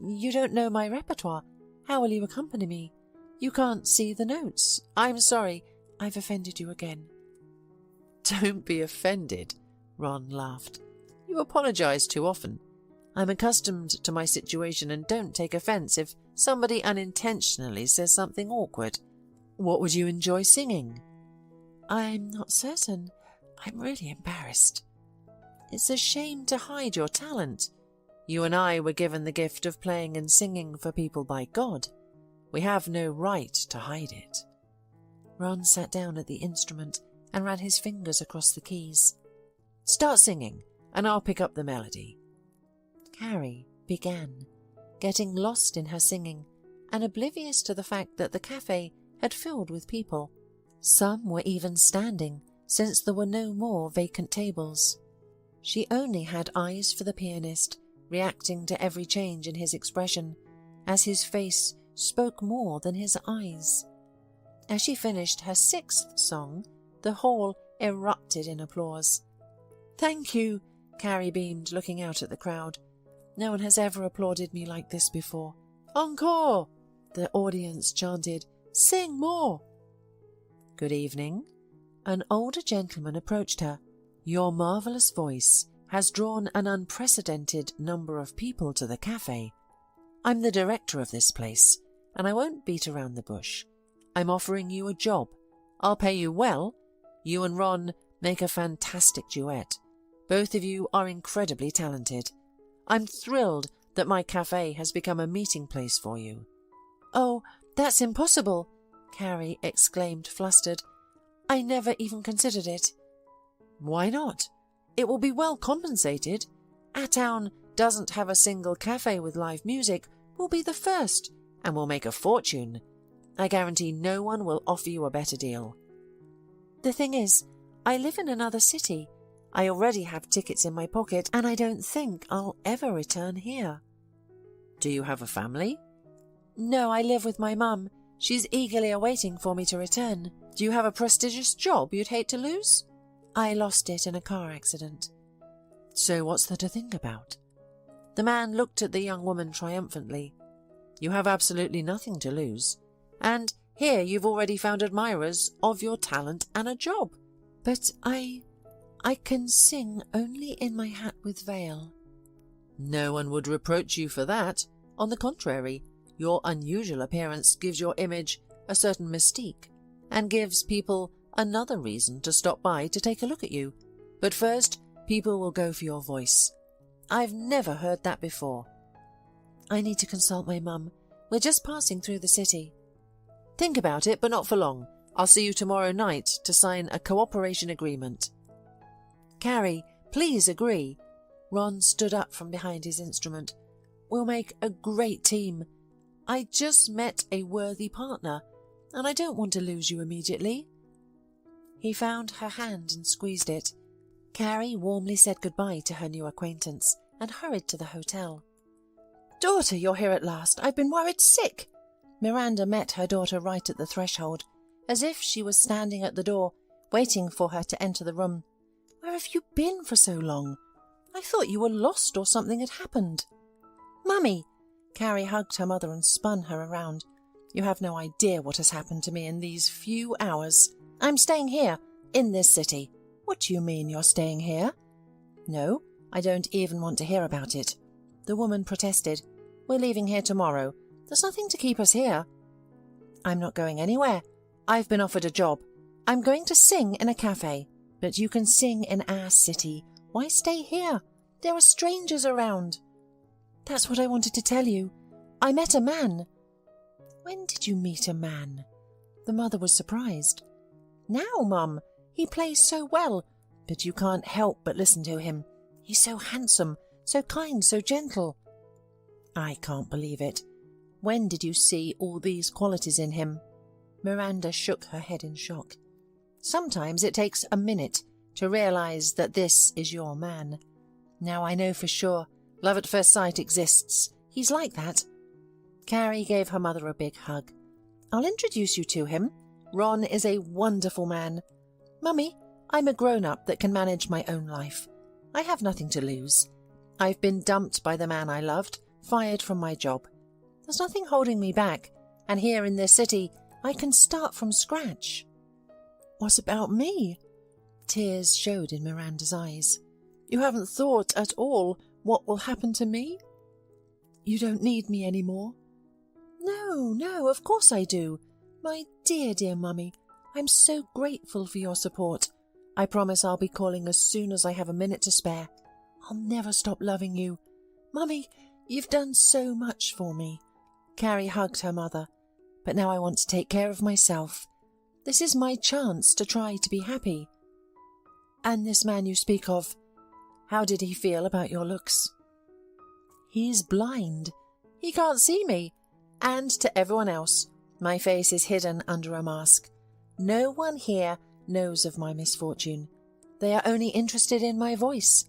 "You don't know my repertoire. How will you accompany me? You can't see the notes. I'm sorry, I've offended you again." Don't be offended, Ron laughed. You apologize too often. I'm accustomed to my situation and don't take offence if somebody unintentionally says something awkward. What would you enjoy singing? I'm not certain. I'm really embarrassed. It's a shame to hide your talent. You and I were given the gift of playing and singing for people by God. We have no right to hide it. Ron sat down at the instrument and ran his fingers across the keys. Start singing, and I'll pick up the melody. Carrie began, getting lost in her singing and oblivious to the fact that the cafe had filled with people. Some were even standing, since there were no more vacant tables. She only had eyes for the pianist, reacting to every change in his expression, as his face spoke more than his eyes. As she finished her 6th song, the hall erupted in applause. Thank you, Carrie beamed, looking out at the crowd. No one has ever applauded me like this before. Encore! The audience chanted. Sing more! Good evening. An older gentleman approached her. Your marvellous voice has drawn an unprecedented number of people to the cafe. I'm the director of this place, and I won't beat around the bush. I'm offering you a job. I'll pay you well. You and Ron make a fantastic duet. Both of you are incredibly talented. I'm thrilled that my cafe has become a meeting place for you. Oh, that's impossible, Carrie exclaimed, flustered. I never even considered it. Why not? It will be well compensated. Our town doesn't have a single cafe with live music. We'll be the first, and we'll make a fortune. I guarantee no one will offer you a better deal. The thing is, I live in another city. I already have tickets in my pocket, and I don't think I'll ever return here. Do you have a family? No, I live with my mum. She's eagerly awaiting for me to return. Do you have a prestigious job you'd hate to lose? I lost it in a car accident. So what's there to think about? The man looked at the young woman triumphantly. You have absolutely nothing to lose. And here you've already found admirers of your talent and a job. But I can sing only in my hat with veil. No one would reproach you for that. On the contrary, your unusual appearance gives your image a certain mystique and gives people another reason to stop by to take a look at you. But first, people will go for your voice. I've never heard that before. I need to consult my mum. We're just passing through the city. Think about it, but not for long. I'll see you tomorrow night to sign a cooperation agreement. Carrie, please agree. Ron stood up from behind his instrument. We'll make a great team. I just met a worthy partner, and I don't want to lose you immediately. He found her hand and squeezed it. Carrie warmly said goodbye to her new acquaintance and hurried to the hotel. Daughter, you're here at last. I've been worried sick. Miranda met her daughter right at the threshold, as if she was standing at the door, waiting for her to enter the room. Where have you been for so long? I thought you were lost or something had happened. Mummy! Carrie hugged her mother and spun her around. You have no idea what has happened to me in these few hours. I'm staying here, in this city. What do you mean you're staying here? No, I don't even want to hear about it. The woman protested. We're leaving here tomorrow. There's nothing to keep us here. I'm not going anywhere. I've been offered a job. I'm going to sing in a cafe. But you can sing in our city. Why stay here? There are strangers around. That's what I wanted to tell you. I met a man. When did you meet a man? The mother was surprised. Now, Mum. He plays so well, but you can't help but listen to him. He's so handsome, so kind, so gentle. I can't believe it. When did you see all these qualities in him? Miranda shook her head in shock. Sometimes it takes a minute to realize that this is your man. Now I know for sure love at first sight exists. He's like that. Carrie gave her mother a big hug. I'll introduce you to him. Ron is a wonderful man. Mummy, I'm a grown-up that can manage my own life. I have nothing to lose. I've been dumped by the man I loved, fired from my job. There's nothing holding me back, and here in this city I can start from scratch. What about me? Tears showed in Miranda's eyes. "You haven't thought at all what will happen to me? You don't need me any more?" No, of course I do. My dear, dear Mummy, I'm so grateful for your support. I promise I'll be calling as soon as I have a minute to spare. I'll never stop loving you. Mummy, you've done so much for me." Carrie hugged her mother. "But now I want to take care of myself. This is my chance to try to be happy. And this man you speak of, how did he feel about your looks?" "He's blind. He can't see me. And to everyone else, my face is hidden under a mask. No one here knows of my misfortune. They are only interested in my voice.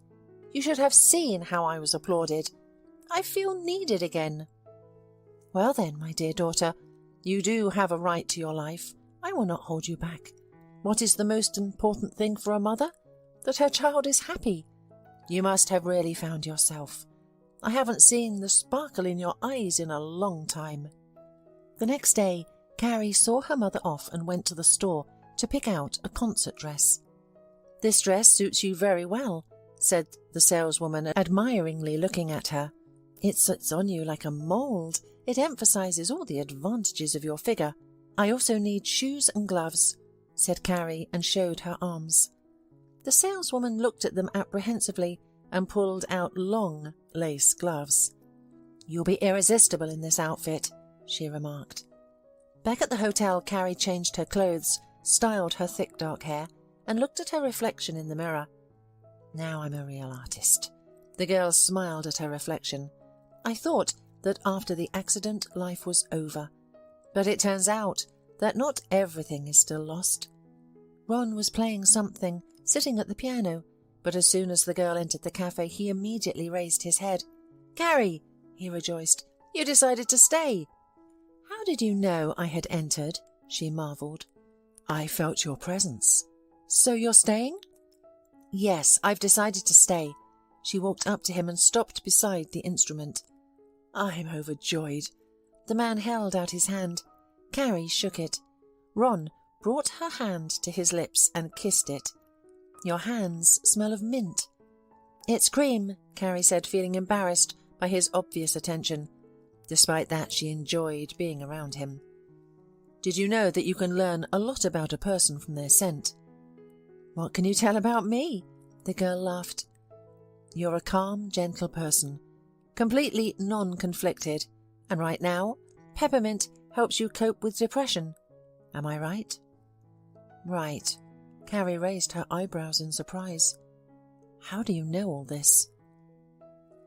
You should have seen how I was applauded. I feel needed again." "Well then, my dear daughter, you do have a right to your life. I will not hold you back. What is the most important thing for a mother? That her child is happy. You must have really found yourself. I haven't seen the sparkle in your eyes in a long time." The next day, Carrie saw her mother off and went to the store to pick out a concert dress. "This dress suits you very well," said the saleswoman, admiringly looking at her. "It sits on you like a mould. It emphasizes all the advantages of your figure. I also need shoes and gloves," said Carrie, and showed her arms. The saleswoman looked at them apprehensively and pulled out long lace gloves. "You'll be irresistible in this outfit," she remarked. Back at the hotel, Carrie changed her clothes, styled her thick dark hair, and looked at her reflection in the mirror. "Now I'm a real artist." The girl smiled at her reflection. "I thought that after the accident life was over, but it turns out that not everything is still lost." Ron was playing something, sitting at the piano, but as soon as the girl entered the cafe, he immediately raised his head. "Carrie," he rejoiced, "you decided to stay." "How did you know I had entered?" she marvelled. "I felt your presence." "So you're staying?" "Yes, I've decided to stay." She walked up to him and stopped beside the instrument. "I'm overjoyed." The man held out his hand. Carrie shook it. Ron brought her hand to his lips and kissed it. "Your hands smell of mint." "It's cream," Carrie said, feeling embarrassed by his obvious attention. Despite that, she enjoyed being around him. "Did you know that you can learn a lot about a person from their scent?" "What can you tell about me?" The girl laughed. "You're a calm, gentle person, completely non-conflicted, and right now, peppermint helps you cope with depression. Am I right?" "Right." Carrie raised her eyebrows in surprise. "How do you know all this?"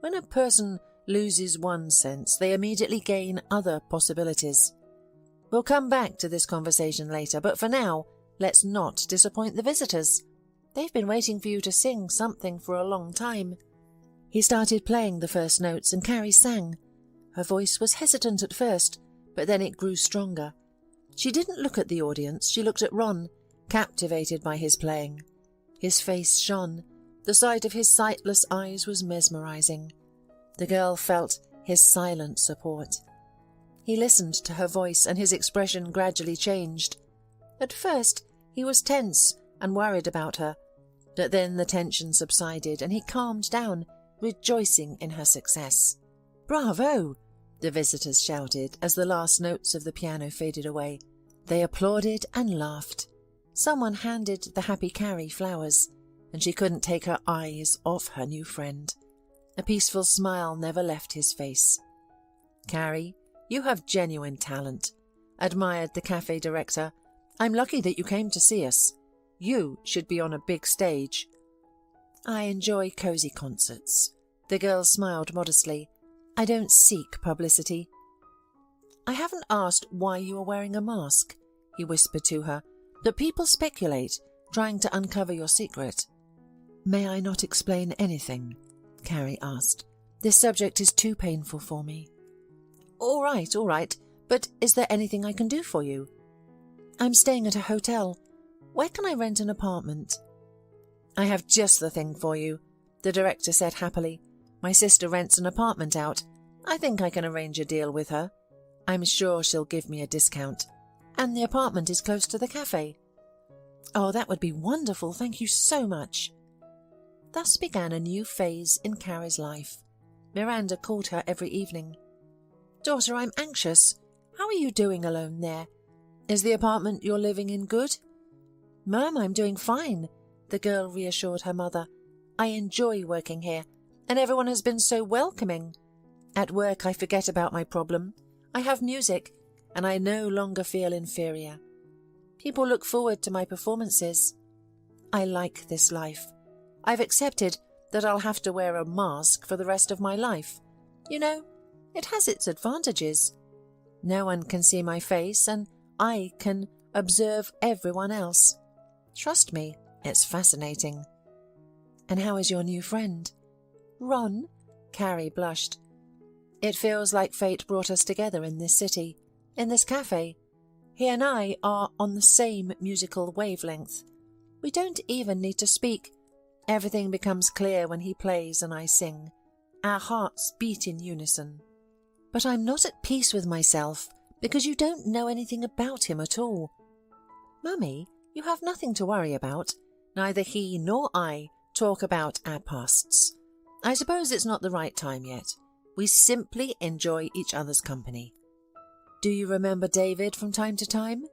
"When a person loses one sense, they immediately gain other possibilities. We'll come back to this conversation later, but for now, let's not disappoint the visitors. They've been waiting for you to sing something for a long time." He started playing the first notes, and Carrie sang. Her voice was hesitant at first, but then it grew stronger. She didn't look at the audience, she looked at Ron, captivated by his playing. His face shone. The sight of his sightless eyes was mesmerizing. The girl felt his silent support. He listened to her voice, and his expression gradually changed. At first, he was tense and worried about her, but then the tension subsided and he calmed down, rejoicing in her success. "Bravo!" the visitors shouted as the last notes of the piano faded away. They applauded and laughed. Someone handed the happy Carrie flowers, and she couldn't take her eyes off her new friend. A peaceful smile never left his face. "Carrie, you have genuine talent," admired the cafe director. "I'm lucky that you came to see us. You should be on a big stage." "I enjoy cozy concerts." The girl smiled modestly. "I don't seek publicity." "I haven't asked why you are wearing a mask," he whispered to her, "but people speculate, trying to uncover your secret." "May I not explain anything?" Carrie asked. "This subject is too painful for me." All right, but is there anything I can do for you?" "I'm staying at a hotel. Where can I rent an apartment?" "I have just the thing for you," the director said happily. "My sister rents an apartment out. I think I can arrange a deal with her. I'm sure she'll give me a discount. And the apartment is close to the cafe." Oh, that would be wonderful. Thank you so much. Thus began a new phase in Carrie's life. Miranda called her every evening. Daughter, I'm anxious. How are you doing alone there? Is the apartment you're living in good? Mum, I'm doing fine, the girl reassured her mother. I enjoy working here, and everyone has been so welcoming. At work I forget about my problem. I have music, and I no longer feel inferior. People look forward to my performances. I like this life. I've accepted that I'll have to wear a mask for the rest of my life. You know, it has its advantages. No one can see my face, and I can observe everyone else. Trust me, it's fascinating. And how is your new friend? Ron? Carrie blushed. It feels like fate brought us together in this city, in this cafe. He and I are on the same musical wavelength. We don't even need to speak. Everything becomes clear when he plays and I sing. Our hearts beat in unison. But I'm not at peace with myself, because you don't know anything about him at all. Mummy, you have nothing to worry about. Neither he nor I talk about our pasts. I suppose it's not the right time yet. We simply enjoy each other's company. Do you remember David from time to time?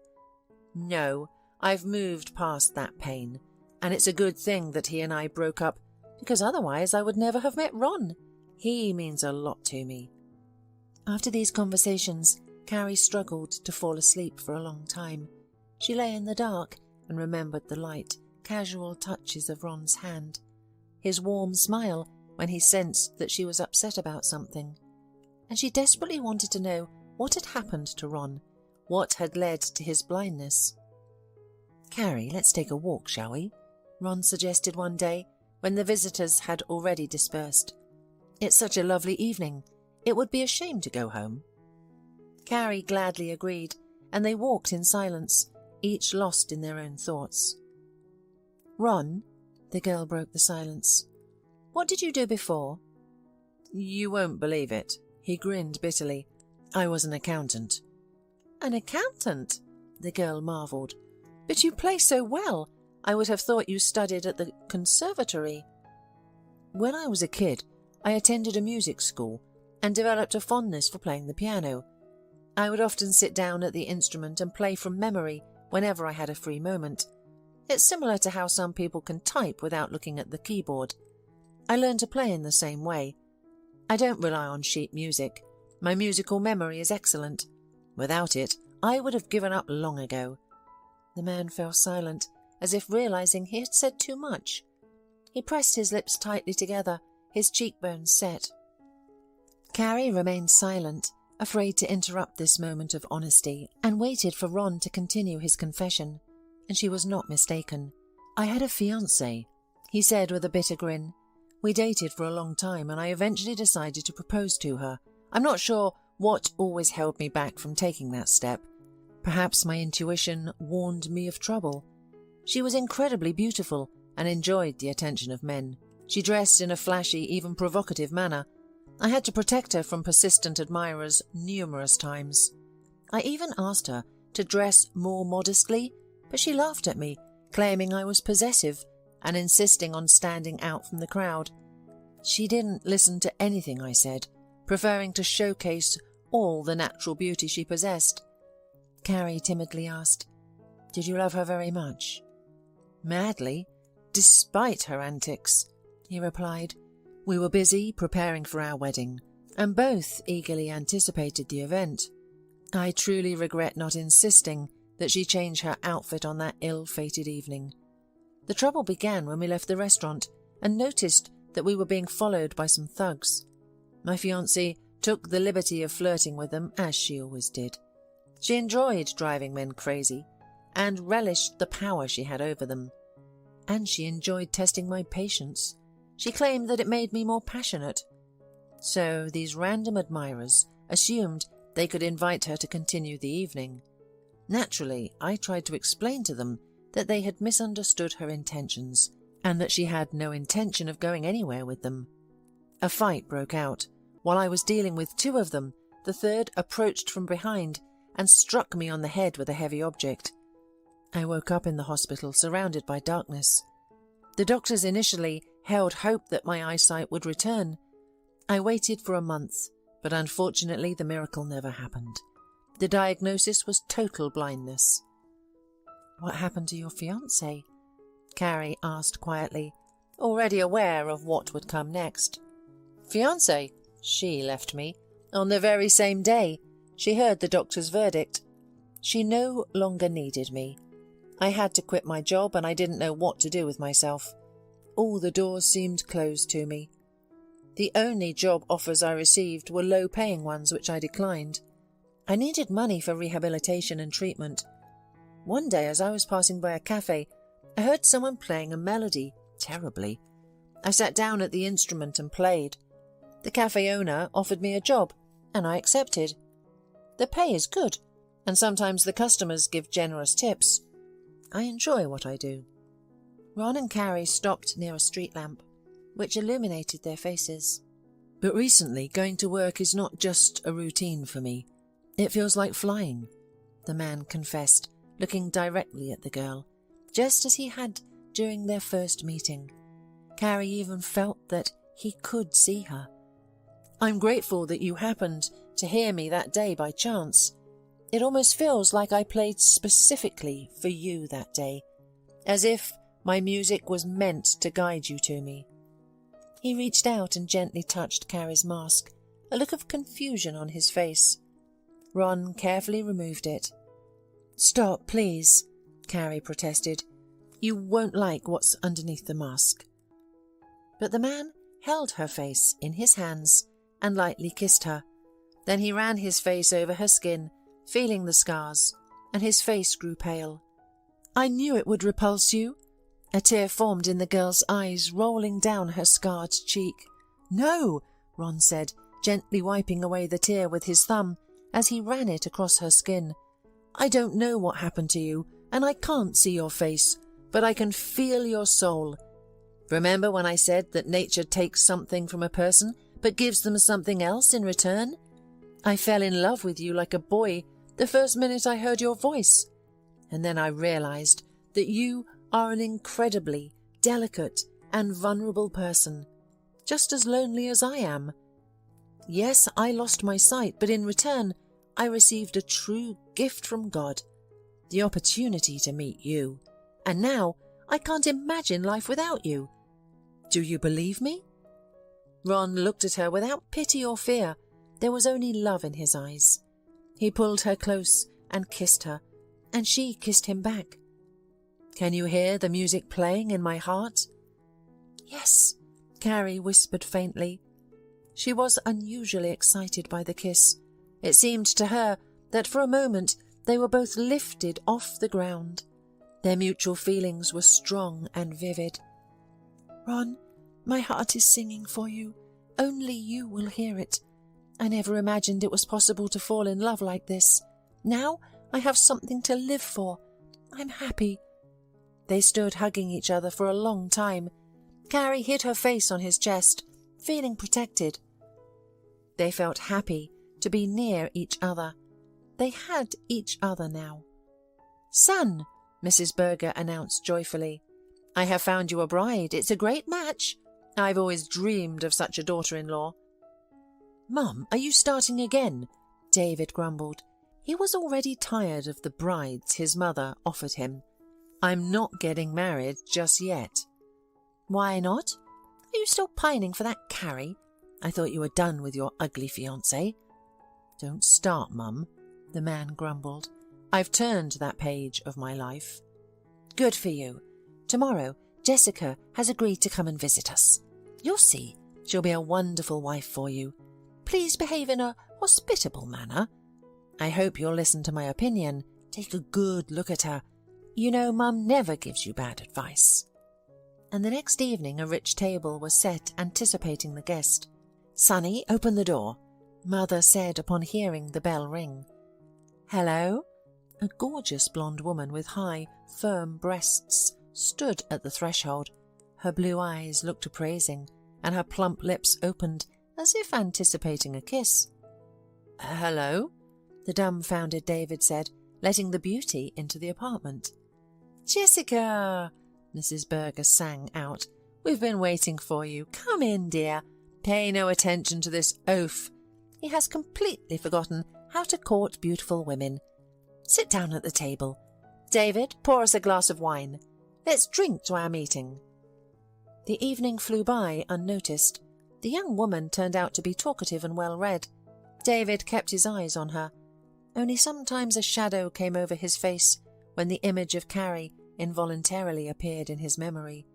No, I've moved past that pain, and it's a good thing that he and I broke up, because otherwise I would never have met Ron. He means a lot to me. After these conversations, Carrie struggled to fall asleep for a long time. She lay in the dark and remembered the light, casual touches of Ron's hand, his warm smile when he sensed that she was upset about something. And she desperately wanted to know what had happened to Ron, what had led to his blindness. Carrie, let's take a walk, shall we? Ron suggested one day, when the visitors had already dispersed. It's such a lovely evening. It would be a shame to go home. Carrie gladly agreed, and they walked in silence, each lost in their own thoughts. Ron, the girl broke the silence. What did you do before? You won't believe it. He grinned bitterly. I was an accountant. An accountant? The girl marvelled. But you play so well. I would have thought you studied at the conservatory. When I was a kid, I attended a music school and developed a fondness for playing the piano. I would often sit down at the instrument and play from memory whenever I had a free moment. It's similar to how some people can type without looking at the keyboard. I learned to play in the same way. I don't rely on sheet music. My musical memory is excellent. Without it, I would have given up long ago. The man fell silent, as if realizing he had said too much. He pressed his lips tightly together, his cheekbones set. Carrie remained silent, afraid to interrupt this moment of honesty, and waited for Ron to continue his confession. And she was not mistaken. I had a fiancé, he said with a bitter grin. We dated for a long time, and I eventually decided to propose to her. I'm not sure what always held me back from taking that step. Perhaps my intuition warned me of trouble. She was incredibly beautiful and enjoyed the attention of men. She dressed in a flashy, even provocative manner. I had to protect her from persistent admirers numerous times. I even asked her to dress more modestly, but she laughed at me, claiming I was possessive and insisting on standing out from the crowd. She didn't listen to anything I said, preferring to showcase all the natural beauty she possessed. Carrie timidly asked, Did you love her very much? Madly, despite her antics, he replied. We were busy preparing for our wedding, and both eagerly anticipated the event. I truly regret not insisting that she change her outfit on that ill-fated evening. The trouble began when we left the restaurant and noticed that we were being followed by some thugs. My fiancée took the liberty of flirting with them, as she always did. She enjoyed driving men crazy and relished the power she had over them. And she enjoyed testing my patience. She claimed that it made me more passionate. So these random admirers assumed they could invite her to continue the evening. Naturally, I tried to explain to them that they had misunderstood her intentions and that she had no intention of going anywhere with them. A fight broke out. While I was dealing with two of them, the third approached from behind and struck me on the head with a heavy object. I woke up in the hospital, surrounded by darkness. The doctors initially held hope that my eyesight would return. I waited for a month, but unfortunately the miracle never happened. The diagnosis was total blindness. "What happened to your fiancé?" Carrie asked quietly, already aware of what would come next. "Fiancé? She left me. On the very same day. She heard the doctor's verdict. She no longer needed me. I had to quit my job and I didn't know what to do with myself. All the doors seemed closed to me. The only job offers I received were low-paying ones, which I declined. I needed money for rehabilitation and treatment. One day, as I was passing by a cafe, I heard someone playing a melody, terribly. I sat down at the instrument and played. The cafe owner offered me a job, and I accepted. The pay is good, and sometimes the customers give generous tips. I enjoy what I do." Ron and Carrie stopped near a street lamp, which illuminated their faces. "But recently, going to work is not just a routine for me. It feels like flying," the man confessed, looking directly at the girl, just as he had during their first meeting. Carrie even felt that he could see her. "I'm grateful that you happened to hear me that day by chance. It almost feels like I played specifically for you that day, as if my music was meant to guide you to me." He reached out and gently touched Carrie's mask, a look of confusion on his face. Ron carefully removed it. "Stop, please," Carrie protested. "You won't like what's underneath the mask." But the man held her face in his hands and lightly kissed her. Then he ran his face over her skin, feeling the scars, and his face grew pale. "I knew it would repulse you." A tear formed in the girl's eyes, rolling down her scarred cheek. "No," Ron said, gently wiping away the tear with his thumb as he ran it across her skin. "I don't know what happened to you, and I can't see your face, but I can feel your soul. Remember when I said that nature takes something from a person but gives them something else in return? I fell in love with you like a boy the first minute I heard your voice. And then I realized that you are an incredibly delicate and vulnerable person, just as lonely as I am. Yes, I lost my sight, but in return I received a true gift from God, the opportunity to meet you. And now I can't imagine life without you. Do you believe me?" Ron looked at her without pity or fear. There was only love in his eyes. He pulled her close and kissed her, and she kissed him back. "Can you hear the music playing in my heart?" "Yes," Carrie whispered faintly. She was unusually excited by the kiss. It seemed to her that for a moment they were both lifted off the ground. Their mutual feelings were strong and vivid. "Ron, my heart is singing for you. Only you will hear it. I never imagined it was possible to fall in love like this. Now I have something to live for. I'm happy." They stood hugging each other for a long time. Carrie hid her face on his chest, feeling protected. They felt happy to be near each other. They had each other now. "Son," Mrs. Berger announced joyfully, "I have found you a bride. It's a great match. I've always dreamed of such a daughter-in-law." "Mum, are you starting again?" David grumbled. He was already tired of the brides his mother offered him. "I'm not getting married just yet." "Why not? Are you still pining for that Carrie? I thought you were done with your ugly fiancé." "Don't start, Mum," the man grumbled. "I've turned that page of my life." "Good for you. Tomorrow, Jessica has agreed to come and visit us. You'll see, she'll be a wonderful wife for you. Please behave in a hospitable manner. I hope you'll listen to my opinion. Take a good look at her. You know, Mum never gives you bad advice." And the next evening a rich table was set anticipating the guest. "Sonny, open the door," Mother said upon hearing the bell ring. "Hello?" A gorgeous blonde woman with high, firm breasts stood at the threshold. Her blue eyes looked appraising, and her plump lips opened as if anticipating a kiss. "Hello?" the dumbfounded David said, letting the beauty into the apartment. "Jessica!" Mrs. Berger sang out. "We've been waiting for you. Come in, dear. Pay no attention to this oaf. He has completely forgotten how to court beautiful women. Sit down at the table. David, pour us a glass of wine. Let's drink to our meeting." The evening flew by unnoticed. The young woman turned out to be talkative and well-read. David kept his eyes on her. Only sometimes a shadow came over his face when the image of Carrie involuntarily appeared in his memory.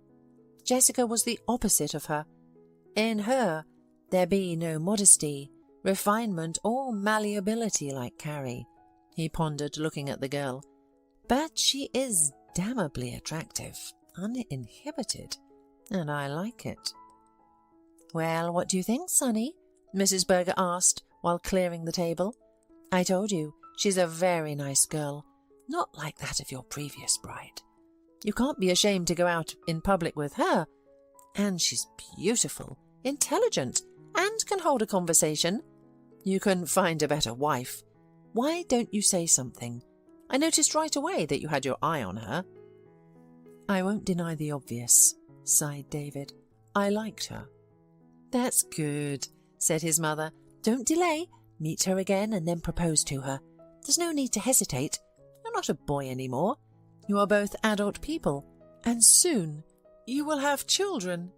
Jessica was the opposite of her. In her there be no modesty, refinement, or malleability like Carrie, he pondered, looking at the girl. But she is damnably attractive, uninhibited, and I like it. "Well, what do you think, Sonny?" Mrs. Berger asked while clearing the table. "I told you, she's a very nice girl, not like that of your previous bride. You can't be ashamed to go out in public with her. And she's beautiful, intelligent, and can hold a conversation. You couldn't find a better wife. Why don't you say something? I noticed right away that you had your eye on her." "I won't deny the obvious," sighed David. "I liked her." "That's good," said his mother. "Don't delay. Meet her again and then propose to her. There's no need to hesitate. You're not a boy any more. You are both adult people, and soon you will have children."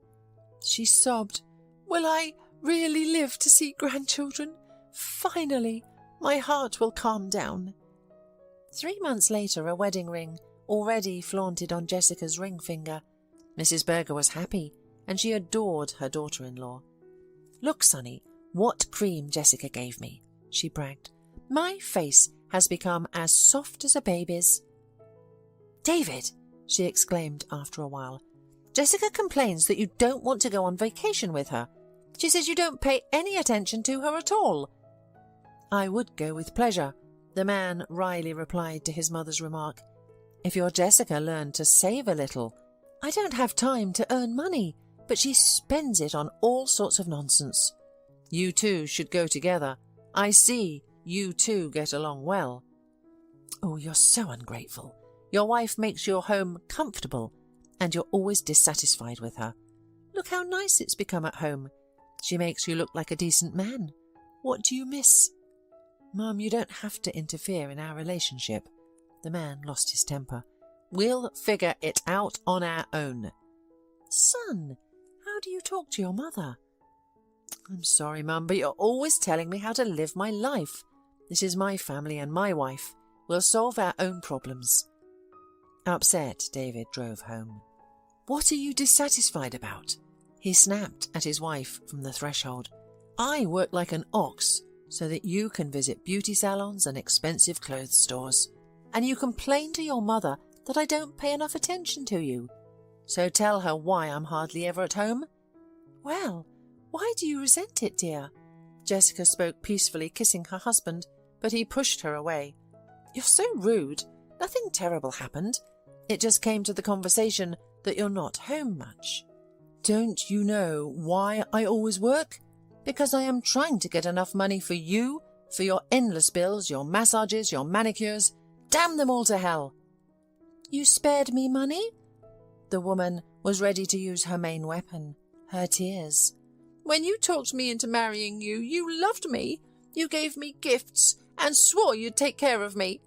She sobbed. "Will I really live to see grandchildren? Finally, my heart will calm down." 3 months later, a wedding ring already flaunted on Jessica's ring finger. Mrs. Berger was happy, and she adored her daughter-in-law. "Look, Sonny, what cream Jessica gave me," she bragged. "My face has become as soft as a baby's." "David," she exclaimed after a while, "Jessica complains that you don't want to go on vacation with her. She says you don't pay any attention to her at all." "I would go with pleasure," the man wryly replied to his mother's remark, "if your Jessica learned to save a little. I don't have time to earn money, but she spends it on all sorts of nonsense. You two should go together. I see you two get along well." "Oh, you're so ungrateful. Your wife makes your home comfortable, and you're always dissatisfied with her. Look how nice it's become at home. She makes you look like a decent man. What do you miss?" "Mum, you don't have to interfere in our relationship." The man lost his temper. "We'll figure it out on our own." "Son, how do you talk to your mother?" "I'm sorry, Mum, but you're always telling me how to live my life. This is my family and my wife. We'll solve our own problems." Upset, David drove home. "What are you dissatisfied about?" He snapped at his wife from the threshold. "I work like an ox so that you can visit beauty salons and expensive clothes stores, and you complain to your mother that I don't pay enough attention to you. So tell her why I'm hardly ever at home." "Well, why do you resent it, dear?" Jessica spoke peacefully, kissing her husband, but he pushed her away. "You're so rude. Nothing terrible happened. It just came to the conversation that you're not home much." "Don't you know why I always work? Because I am trying to get enough money for you, for your endless bills, your massages, your manicures. Damn them all to hell." "You spared me money?" The woman was ready to use her main weapon, her tears. "When you talked me into marrying you, you loved me. You gave me gifts and swore you'd take care of me."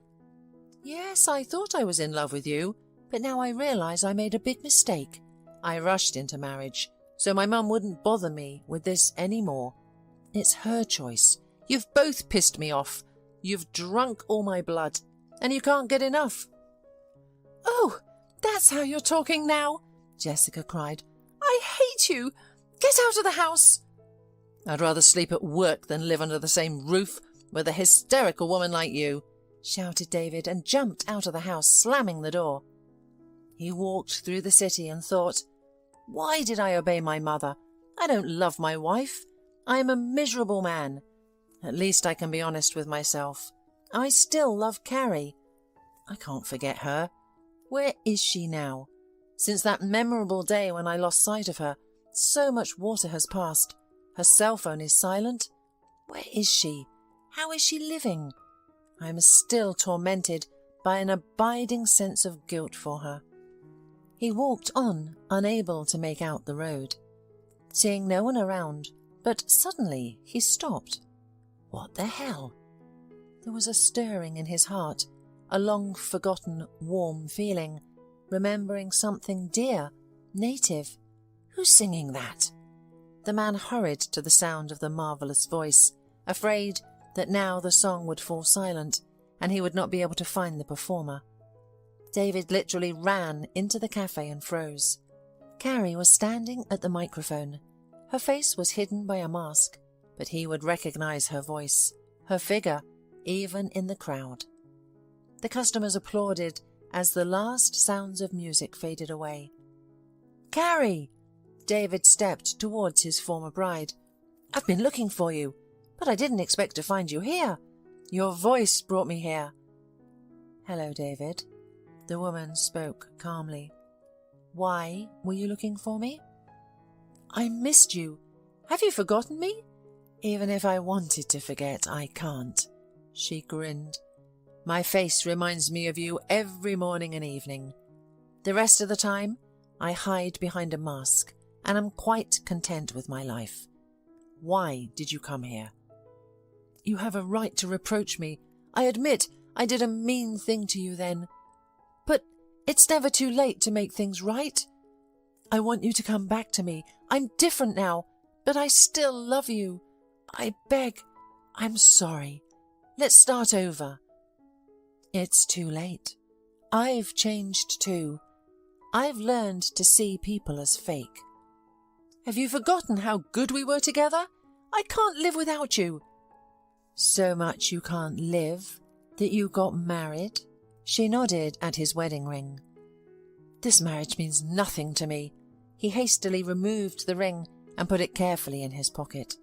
"Yes, I thought I was in love with you, but now I realise I made a big mistake. I rushed into marriage, so my mum wouldn't bother me with this any more. It's her choice. You've both pissed me off. You've drunk all my blood, and you can't get enough." "Oh, that's how you're talking now," Jessica cried. "I hate you. Get out of the house." "I'd rather sleep at work than live under the same roof with a hysterical woman like you," shouted David, and jumped out of the house, slamming the door. He walked through the city and thought, "Why did I obey my mother? I don't love my wife. I am a miserable man. At least I can be honest with myself. I still love Carrie. I can't forget her. Where is she now? Since that memorable day when I lost sight of her, so much water has passed. Her cell phone is silent. Where is she? How is she living? I am still tormented by an abiding sense of guilt for her. He walked on, unable to make out the road, seeing no one around, but suddenly he stopped. What the hell? There was a stirring in his heart, a long-forgotten, warm feeling, remembering something dear, native. Who's singing that? The man hurried to the sound of the marvellous voice, afraid that now the song would fall silent and he would not be able to find the performer. David literally ran into the cafe and froze. Carrie was standing at the microphone. Her face was hidden by a mask, but he would recognize her voice, her figure, even in the crowd. The customers applauded as the last sounds of music faded away. "Carrie!" David stepped towards his former bride. "I've been looking for you, but I didn't expect to find you here. Your voice brought me here." "Hello, David." The woman spoke calmly. "Why were you looking for me?" "I missed you. Have you forgotten me?" "Even if I wanted to forget, I can't." She grinned. "My face reminds me of you every morning and evening. The rest of the time, I hide behind a mask, and am quite content with my life. Why did you come here?" "You have a right to reproach me. I admit I did a mean thing to you then. But it's never too late to make things right. I want you to come back to me. I'm different now, but I still love you. I beg. I'm sorry. Let's start over." "It's too late. I've changed too. I've learned to see people as fake." "Have you forgotten how good we were together? I can't live without you." "So much you can't live that you got married?" She nodded at his wedding ring. "This marriage means nothing to me." He hastily removed the ring and put it carefully in his pocket.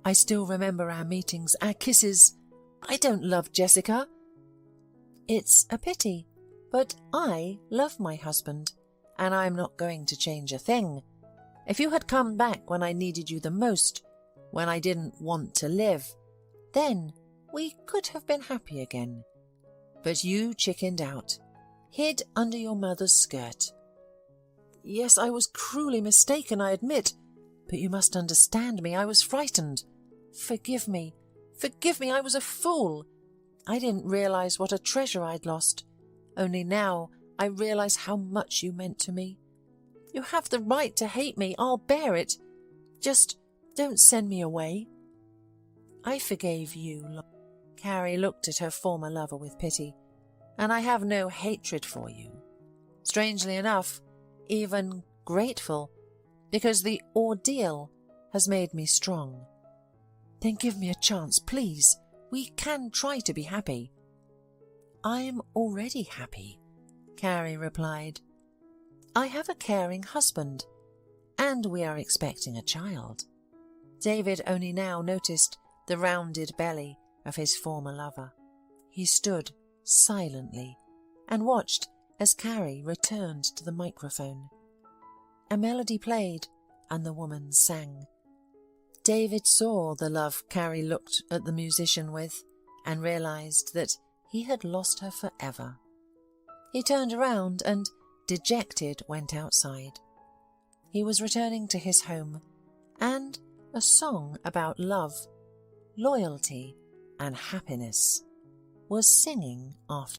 "I still remember our meetings, our kisses. I don't love Jessica." "It's a pity, but I love my husband, and I'm not going to change a thing. If you had come back when I needed you the most, when I didn't want to live, then we could have been happy again. But you chickened out, hid under your mother's skirt." "Yes, I was cruelly mistaken, I admit, but you must understand me. I was frightened. Forgive me. Forgive me, I was a fool. I didn't realize what a treasure I'd lost. Only now I realize how much you meant to me. You have the right to hate me. I'll bear it. Just don't send me away." "I forgave you." Carrie looked at her former lover with pity. "And I have no hatred for you. Strangely enough, even grateful, because the ordeal has made me strong." "Then give me a chance, please. We can try to be happy." "I'm already happy," Carrie replied. "I have a caring husband, and we are expecting a child." David only now noticed the rounded belly of his former lover. He stood silently and watched as Carrie returned to the microphone. A melody played, and the woman sang. David saw the love Carrie looked at the musician with and realized that he had lost her forever. He turned around and, dejected, went outside. He was returning to his home, and a song about love, loyalty, and happiness was singing after